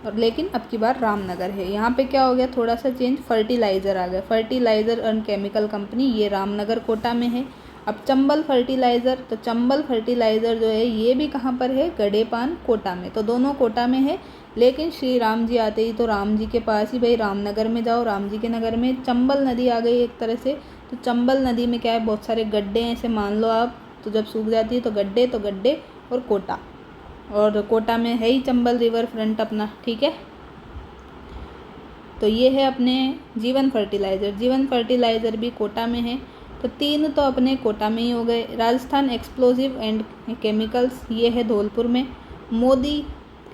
A: और लेकिन अब की बार रामनगर है। यहाँ पे क्या हो गया? थोड़ा सा चेंज, फर्टिलाइज़र आ गया। फर्टिलाइज़र एंड केमिकल कंपनी ये रामनगर कोटा में है। अब चंबल फर्टिलाइज़र, तो चंबल फर्टिलाइज़र जो है ये भी कहाँ पर है? गडेपान कोटा में। तो दोनों कोटा में है, लेकिन श्री राम जी आते ही तो राम जी के पास ही भाई रामनगर में जाओ। राम जी के नगर में चंबल नदी आ गई एक तरह से। तो चंबल नदी में क्या है? बहुत सारे गड्ढे हैं, ऐसे मान लो आप। तो जब सूख जाती है तो गड्ढे और कोटा, और कोटा में है ही चंबल रिवर फ्रंट अपना, ठीक है। तो ये है अपने जीवन फर्टिलाइज़र। जीवन फर्टिलाइज़र भी कोटा में है। तो 3 तो अपने कोटा में ही हो गए। राजस्थान एक्सप्लोजिव एंड केमिकल्स ये है धौलपुर में। मोदी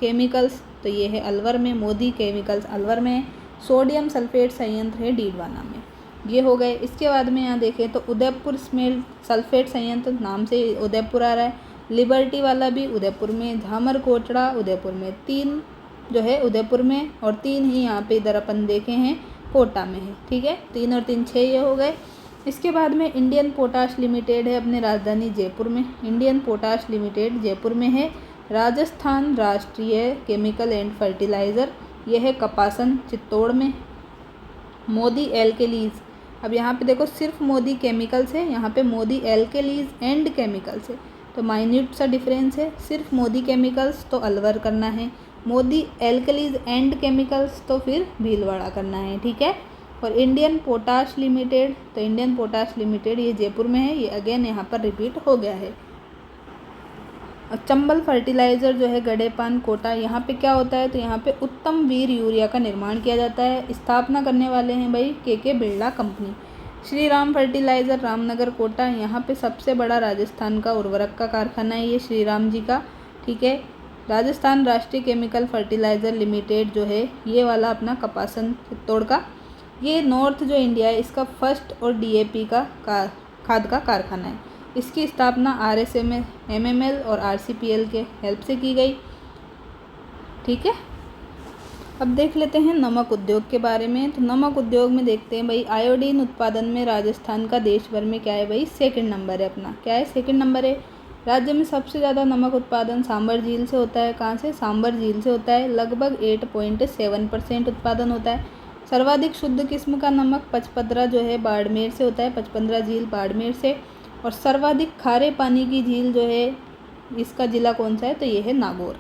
A: केमिकल्स तो ये है अलवर में, मोदी केमिकल्स अलवर में है। सोडियम सल्फेट संयंत्र है डीडवाना में। ये हो गए। इसके बाद में यहाँ देखें तो उदयपुर स्मेल्ट सल्फेट संयंत्र नाम से उदयपुर आ रहा है। लिबर्टी वाला भी उदयपुर में, झामर कोटड़ा उदयपुर में। 3 जो है उदयपुर में और 3 ही यहाँ पे इधर अपन देखे हैं कोटा में है, ठीक है। 3 और 3 6 ये हो गए। इसके बाद में इंडियन पोटाश लिमिटेड है अपने राजधानी जयपुर में। इंडियन पोटाश लिमिटेड जयपुर में है। राजस्थान राष्ट्रीय केमिकल एंड फर्टिलाइज़र यह है कपासन चित्तौड़ में। मोदी एल्केलीज, अब यहाँ पे देखो सिर्फ मोदी केमिकल्स है, यहाँ पे मोदी एल्केलीज एंड केमिकल्स है। तो माइन्यूट सा डिफरेंस है। सिर्फ मोदी केमिकल्स तो अलवर करना है, मोदी एल्केलीज एंड केमिकल्स तो फिर भीलवाड़ा करना है, ठीक है। और इंडियन पोटाश लिमिटेड, तो इंडियन पोटाश लिमिटेड ये जयपुर में है। ये अगेन यहाँ पर रिपीट हो गया है। और चंबल फर्टिलाइज़र जो है गडेपान कोटा, यहाँ पे क्या होता है? तो यहाँ पे उत्तम वीर यूरिया का निर्माण किया जाता है। स्थापना करने वाले हैं भाई के बिरला कंपनी। श्री राम फर्टिलाइज़र रामनगर कोटा, यहाँ पे सबसे बड़ा राजस्थान का उर्वरक का कारखाना है ये श्री राम जी का, ठीक है। राजस्थान राष्ट्रीय केमिकल फर्टिलाइज़र लिमिटेड जो है ये वाला अपना कपासन चित्तौड़ का, ये नॉर्थ जो इंडिया है इसका फर्स्ट और डीएपी का खाद का कारखाना है। इसकी स्थापना RSML और RCPL के हेल्प से की गई, ठीक है। अब देख लेते हैं नमक उद्योग के बारे में। तो नमक उद्योग में देखते हैं भाई आयोडीन उत्पादन में राजस्थान का देश भर में क्या है भाई? 2nd नंबर है अपना। क्या है? 2nd नंबर है। राज्य में सबसे ज़्यादा नमक उत्पादन सांबर झील से होता है। कहाँ से? सांबर झील से होता है। लगभग 8.7% उत्पादन होता है। सर्वाधिक शुद्ध किस्म का नमक पचपदरा जो है बाड़मेर से होता है, पचपदरा झील बाड़मेर से। और सर्वाधिक खारे पानी की झील जो है इसका ज़िला कौन सा है? तो ये है नागौर।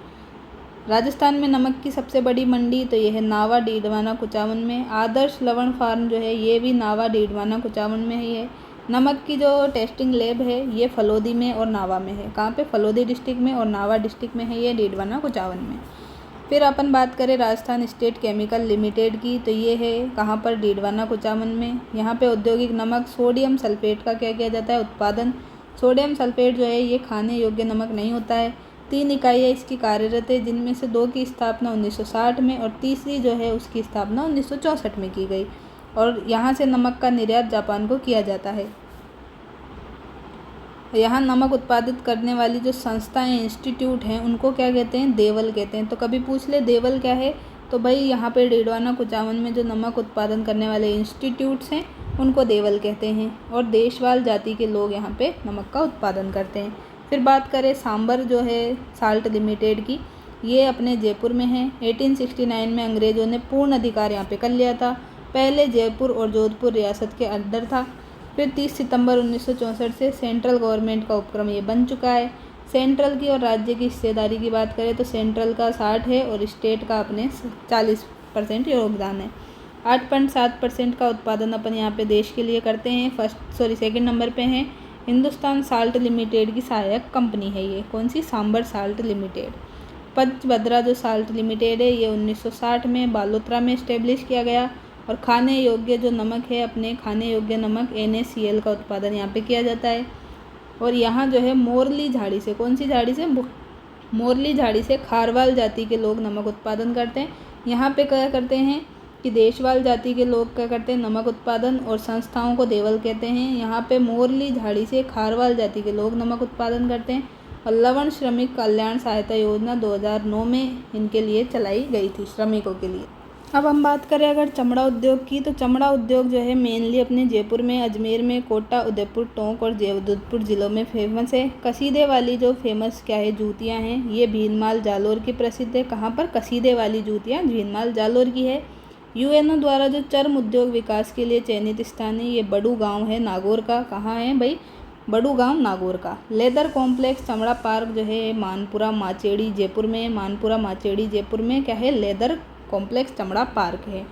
A: राजस्थान में नमक की सबसे बड़ी मंडी तो ये है नावा डीडवाना कुचावन में। आदर्श लवण फार्म जो है ये भी नावा डीडवाना कुचावन में ही है। नमक की जो टेस्टिंग लैब है ये फलोदी में और नावा में है। कहाँ पे? फलोदी डिस्ट्रिक्ट में और नावा डिस्ट्रिक्ट में है ये डीडवाना कुचावन में। फिर अपन बात करें राजस्थान स्टेट केमिकल लिमिटेड की, तो ये है कहाँ पर? डीडवाना कुचावन में। यहाँ पे औद्योगिक नमक सोडियम सल्फेट का क्या किया जाता है? उत्पादन। सोडियम सल्फेट जो है ये खाने योग्य नमक नहीं होता है। 3 इकाइयाँ इसकी कार्यरत है, जिनमें से 2 की स्थापना 1960 में और तीसरी जो है उसकी स्थापना 1964 में की गई। और यहाँ से नमक का निर्यात जापान को किया जाता है। यहाँ नमक उत्पादित करने वाली जो संस्थाएं इंस्टीट्यूट हैं उनको क्या कहते हैं? देवल कहते हैं। तो कभी पूछ ले देवल क्या है? तो भाई यहाँ पे डीडवाना कुचावन में जो नमक उत्पादन करने वाले इंस्टीट्यूट्स हैं उनको देवल कहते हैं। और देशवाल जाति के लोग यहाँ पे नमक का उत्पादन करते हैं। फिर बात करें सांबर जो है साल्ट लिमिटेड की, ये अपने जयपुर में है। 1869 में अंग्रेज़ों ने पूर्ण अधिकार यहाँ पे कर लिया था। पहले जयपुर और जोधपुर रियासत के अंदर था। फिर 30 सितंबर 1964 से सेंट्रल गवर्नमेंट का उपक्रम ये बन चुका है। सेंट्रल की और राज्य की हिस्सेदारी की बात करें तो सेंट्रल का 60 है और स्टेट का अपने 40% योगदान है। 8.7% का उत्पादन अपन यहाँ पे देश के लिए करते हैं। सेकंड नंबर पे हैं हिंदुस्तान साल्ट लिमिटेड की सहायक कंपनी है ये। कौन सी? Sambhar salt limited. पंचभद्रा जो साल्ट लिमिटेड है ये 1960 में बालोतरा में इस्टेब्लिश किया गया। और खाने योग्य जो नमक है, अपने खाने योग्य नमक NaCl का उत्पादन यहाँ पे किया जाता है। और यहाँ जो है मोरली झाड़ी से, कौन सी झाड़ी से? मोरली झाड़ी से खारवाल जाति के लोग नमक उत्पादन करते हैं। यहाँ पे क्या करते हैं कि देशवाल जाति के लोग क्या करते हैं? नमक उत्पादन, और संस्थाओं को देवल कहते हैं। यहाँ पे मोरली झाड़ी से खारवाल जाति के लोग नमक उत्पादन करते हैं। और लवण श्रमिक कल्याण सहायता योजना 2009 में इनके लिए चलाई गई थी, श्रमिकों के लिए। अब हम बात करें अगर चमड़ा उद्योग की, तो चमड़ा उद्योग जो है मेनली अपने जयपुर में, अजमेर में, कोटा, उदयपुर, टोंक और जोधपुर ज़िलों में फेमस है। कसीदे वाली जो फेमस क्या है? जूतियाँ हैं, ये भीनमाल जालोर की प्रसिद्ध है। कहाँ पर? कसीदे वाली जूतियाँ भीनमाल जालोर की है। UNO द्वारा जो चर्म उद्योग विकास के लिए चयनित स्थान है ये बड़ू गाँव है नागौर का। कहाँ है भाई? बड़ू गाँव नागौर का। लेदर कॉम्प्लेक्स चमड़ा पार्क जो है मानपुरा माचेड़ी जयपुर में, मानपुरा माचेड़ी जयपुर में क्या है? लेदर कॉम्प्लेक्स चमड़ा पार्क है।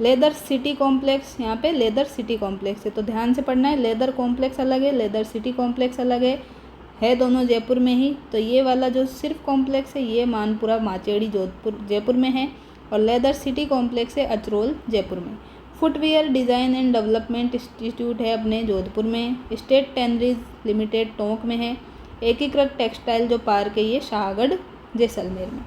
A: लेदर सिटी कॉम्प्लेक्स, यहाँ पे लेदर सिटी कॉम्प्लेक्स है, तो ध्यान से पढ़ना है। लेदर कॉम्प्लेक्स अलग है, लेदर सिटी कॉम्प्लेक्स अलग है दोनों जयपुर में ही। तो ये वाला जो सिर्फ कॉम्प्लेक्स है ये मानपुरा माचेड़ी जयपुर में है, और लेदर सिटी कॉम्प्लेक्स है अचरोल जयपुर में। Footwear design and development institute है अपने जोधपुर में। स्टेट टैनरीज लिमिटेड टोंक में है। एकीकृत टेक्सटाइल जो पार्क है ये शाहगढ़ जैसलमेर में।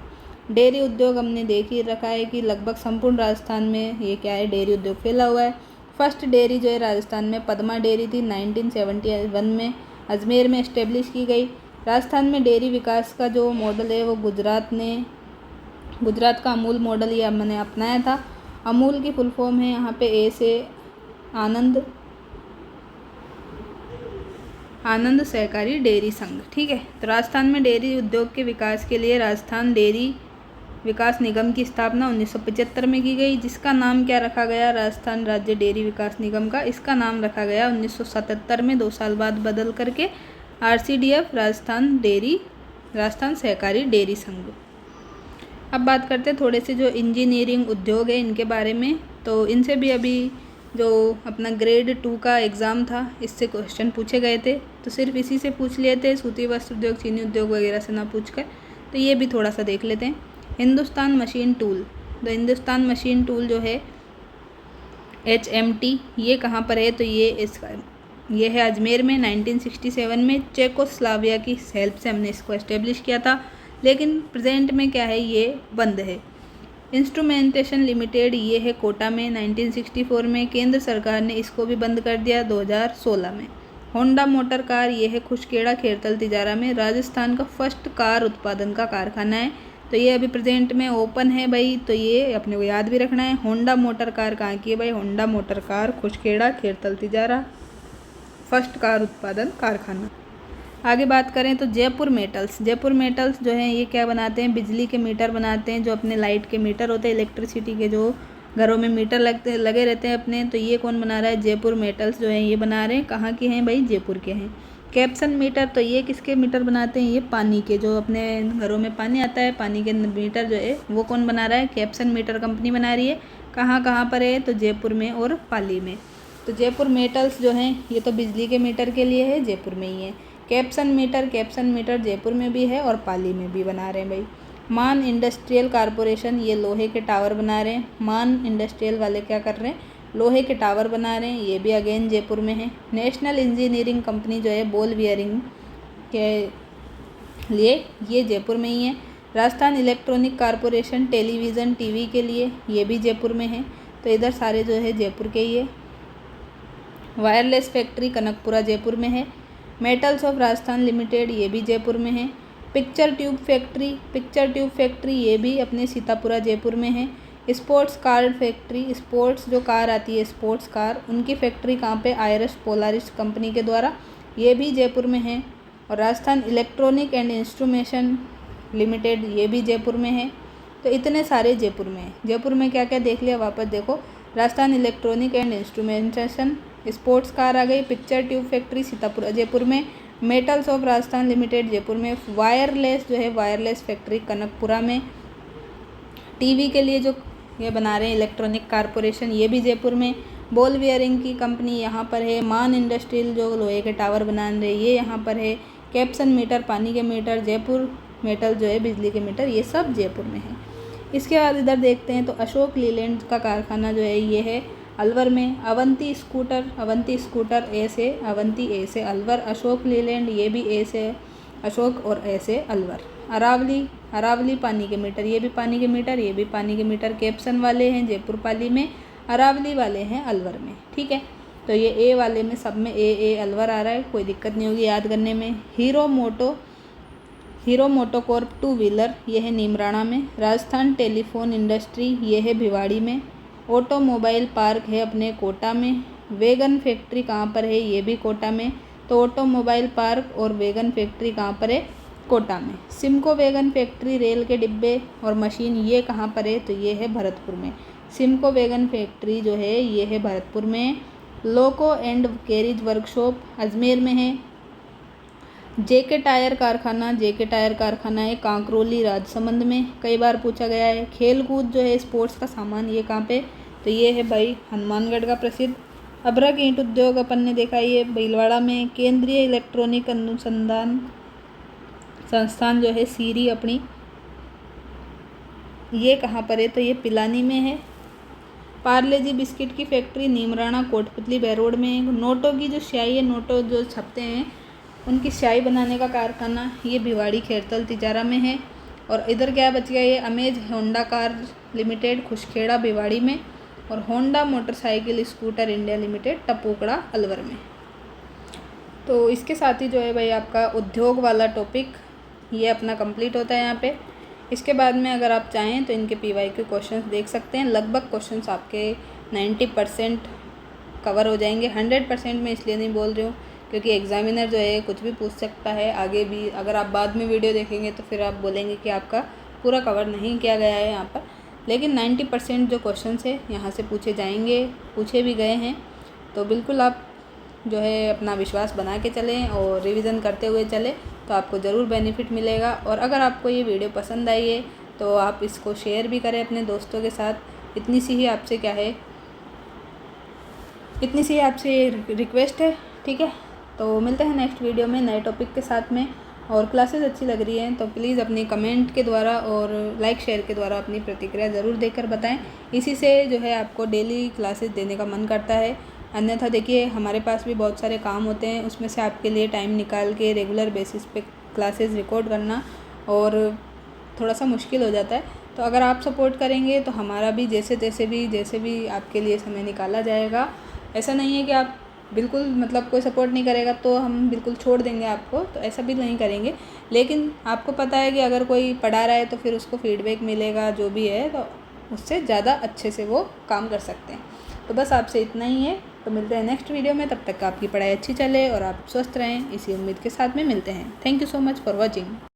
A: डेयरी उद्योग हमने देख ही रखा है कि लगभग संपूर्ण राजस्थान में ये क्या है? डेयरी उद्योग फैला हुआ है। फर्स्ट डेयरी जो है राजस्थान में पद्मा डेयरी थी, 1971 में अजमेर में इस्टेब्लिश की गई। राजस्थान में डेयरी विकास का जो मॉडल है वो गुजरात का अमूल मॉडल ये हमने अपनाया था। अमूल की फुल फॉर्म है यहाँ पे ए से आनंद सहकारी डेयरी संघ। ठीक है, तो राजस्थान में डेयरी उद्योग के विकास के लिए राजस्थान डेयरी विकास निगम की स्थापना 1975 में की गई, जिसका नाम क्या रखा गया? राजस्थान राज्य डेयरी विकास निगम का इसका नाम रखा गया 1977 में, 2 साल बाद बदल करके RCDF राजस्थान सहकारी डेयरी संघ। अब बात करते हैं थोड़े से जो इंजीनियरिंग उद्योग है इनके बारे में। तो इनसे भी अभी जो अपना ग्रेड 2 का एग्ज़ाम था इससे क्वेश्चन पूछे गए थे, तो सिर्फ इसी से पूछ लिए थे, सूती वस्त्र उद्योग, चीनी उद्योग वगैरह से ना पूछ कर। तो ये भी थोड़ा सा देख लेते हैं। हिंदुस्तान मशीन टूल, तो हिंदुस्तान मशीन टूल जो है HMT ये कहाँ पर है? तो ये है अजमेर में। 1967 में चेकोस्लाविया की हेल्प से हमने इसको एस्टेब्लिश किया था, लेकिन प्रेजेंट में क्या है? ये बंद है। इंस्ट्रूमेंटेशन लिमिटेड ये है कोटा में, 1964 में। केंद्र सरकार ने इसको भी बंद कर दिया 2016 में। होंडा मोटर कार ये है खुशखेड़ा खेरतल तिजारा में, राजस्थान का फर्स्ट कार उत्पादन का कारखाना है। तो ये अभी प्रेजेंट में ओपन है भाई, तो ये अपने को याद भी रखना है। होंडा मोटर कार कहाँ की है भाई? Honda motor car Khushkhera Khairthal Tijara, first car उत्पादन कारखाना। आगे बात करें तो जयपुर मेटल्स जो हैं ये क्या बनाते हैं? बिजली के मीटर बनाते हैं, जो अपने लाइट के मीटर होते हैं, इलेक्ट्रिसिटी के जो घरों में मीटर लगे रहते हैं अपने। तो ये कौन बना रहा है? जयपुर मेटल्स जो है ये बना रहे हैं। कहाँ के हैं भाई? जयपुर के हैं। कैप्सन मीटर, तो ये किसके मीटर बनाते हैं? ये पानी के, जो अपने घरों में पानी आता है, पानी के मीटर जो है वो कौन बना रहा है? कैप्सन मीटर कंपनी बना रही है। कहाँ पर है? तो जयपुर में और पाली में। तो जयपुर मेटल्स जो हैं ये तो बिजली के मीटर के लिए है, जयपुर में ही है। कैप्सन मीटर जयपुर में भी है और पाली में भी बना रहे हैं भाई। मान इंडस्ट्रियल कॉरपोरेशन ये लोहे के टावर बना रहे हैं। मान इंडस्ट्रियल वाले क्या कर रहे हैं? लोहे के टावर बना रहे हैं, ये भी अगेन जयपुर में है। नेशनल इंजीनियरिंग कंपनी जो है बॉल बियरिंग के लिए ये जयपुर में ही है। Rajasthan electronic corporation television TV के लिए ये भी जयपुर में है। तो इधर सारे जो है जयपुर के ही है। वायरलेस फैक्ट्री कनकपुरा जयपुर में है। मेटल्स ऑफ राजस्थान लिमिटेड ये भी जयपुर में है। पिक्चर ट्यूब फैक्ट्री ये भी अपने सीतापुरा जयपुर में है। स्पोर्ट्स कार फैक्ट्री, स्पोर्ट्स जो कार आती है स्पोर्ट्स कार, उनकी फैक्ट्री कहाँ पे? आयरस पोलारिस कंपनी के द्वारा, ये भी जयपुर में है। और Rajasthan electronic and instrumentation limited ये भी जयपुर में है। तो इतने सारे जयपुर में है। जयपुर में क्या क्या देख लिया? वापस देखो, Rajasthan electronic and instrumentation, sports car आ गई, picture tube factory Sitapura Jaipur में, metals of Rajasthan limited Jaipur में। वायरलेस जो है वायरलेस फैक्ट्री कनकपुरा में। टीवी के लिए जो ये बना रहे हैं इलेक्ट्रॉनिक कारपोरेशन, ये भी जयपुर में। बॉल बियरिंग की कंपनी यहाँ पर है। मान इंडस्ट्रियल जो लोहे के टावर बना रहे ये यहाँ पर है। कैप्सन मीटर पानी के मीटर जयपुर। मेटल जो है बिजली के मीटर, ये सब जयपुर में है। इसके बाद इधर देखते हैं तो अशोक लीलैंड का कारखाना जो है ये है अलवर में। अवंती स्कूटर ए से अवंती, ए से अलवर। अशोक लीलैंड ये भी ए से अशोक और ए से अलवर। अरावली पानी के मीटर, ये भी पानी के मीटर, ये भी पानी के मीटर। कैप्सन वाले हैं जयपुर पाली में, अरावली वाले हैं अलवर में। ठीक है, तो ये ए वाले में सब में ए अलवर आ रहा है, कोई दिक्कत नहीं होगी याद करने में। हीरो मोटोकॉर्प टू व्हीलर, ये है नीमराणा में। राजस्थान टेलीफोन इंडस्ट्री, ये है भिवाड़ी में। ऑटोमोबाइल पार्क है अपने कोटा में। वैगन फैक्ट्री कहाँ पर है, ये भी कोटा में। तो ऑटोमोबाइल पार्क और वैगन फैक्ट्री कहाँ पर है, कोटा में। सिमको वैगन फैक्ट्री रेल के डिब्बे और मशीन, ये कहाँ पर है, तो ये है भरतपुर में। सिमको वैगन फैक्ट्री जो है ये है भरतपुर में। लोको एंड कैरिज वर्कशॉप अजमेर में है। जेके टायर कारखाना है कांकरोली राजसमंद में, कई बार पूछा गया है। खेल कूद जो है स्पोर्ट्स का सामान, ये कहाँ पे, तो ये है भाई हनुमानगढ़ का प्रसिद्ध। अभ्रक ईंट उद्योग अपन ने देखा ये भीलवाड़ा में। केंद्रीय इलेक्ट्रॉनिक अनुसंधान संस्थान जो है सीरी अपनी, ये कहाँ पर है, तो ये पिलानी में है। पार्ले जी बिस्किट की फैक्ट्री नीमराणा कोटपुतली बैरोड में। नोटों की जो स्याही है, नोटों जो छपते हैं उनकी स्याही बनाने का कारखाना, ये भिवाड़ी खेरतल तिजारा में है। और इधर क्या बच गया, ये Amaze Honda car limited Khushkhera Bhiwadi में। और Honda motorcycle scooter India limited Tapukara Alwar में। तो इसके साथ ही जो है भाई आपका उद्योग वाला टॉपिक ये अपना कंप्लीट होता है यहाँ पे। इसके बाद में अगर आप चाहें तो इनके PYQ क्वेश्चंस देख सकते हैं। लगभग क्वेश्चंस आपके 90% कवर हो जाएंगे। 100% मैं इसलिए नहीं बोल रही हूँ क्योंकि एग्जामिनर जो है कुछ भी पूछ सकता है आगे भी। अगर आप बाद में वीडियो देखेंगे तो फिर आप बोलेंगे कि आपका पूरा कवर नहीं किया गया है यहाँ पर। लेकिन 90% जो क्वेश्चंस है यहाँ से पूछे जाएंगे, पूछे भी गए हैं। तो बिल्कुल आप जो है अपना विश्वास बना के चलें और रिवीजन करते हुए चलें, तो आपको ज़रूर बेनिफिट मिलेगा। और अगर आपको ये वीडियो पसंद आई है तो आप इसको शेयर भी करें अपने दोस्तों के साथ। इतनी सी ही आपसे रिक्वेस्ट है, ठीक है। तो मिलते हैं नेक्स्ट वीडियो में नए टॉपिक के साथ में। और क्लासेस अच्छी लग रही हैं तो प्लीज़ अपनी कमेंट के द्वारा और लाइक शेयर के द्वारा अपनी प्रतिक्रिया ज़रूर देकर बताएं। इसी से जो है आपको डेली क्लासेस देने का मन करता है। अन्यथा देखिए हमारे पास भी बहुत सारे काम होते हैं, उसमें से आपके लिए टाइम निकाल के रेगुलर बेसिस पे क्लासेस रिकॉर्ड करना और थोड़ा सा मुश्किल हो जाता है। तो अगर आप सपोर्ट करेंगे तो हमारा भी जैसे भी आपके लिए समय निकाला जाएगा। ऐसा नहीं है कि आप बिल्कुल मतलब कोई सपोर्ट नहीं करेगा तो हम बिल्कुल छोड़ देंगे आपको, तो ऐसा भी नहीं करेंगे। लेकिन आपको पता है कि अगर कोई पढ़ा रहा है तो फिर उसको फीडबैक मिलेगा जो भी है, तो उससे ज़्यादा अच्छे से वो काम कर सकते हैं। तो बस आपसे इतना ही है। तो मिलते हैं नेक्स्ट वीडियो में, तब तक आपकी पढ़ाई अच्छी चले और आप स्वस्थ रहें, इसी उम्मीद के साथ में मिलते हैं। Thank you so much for watching.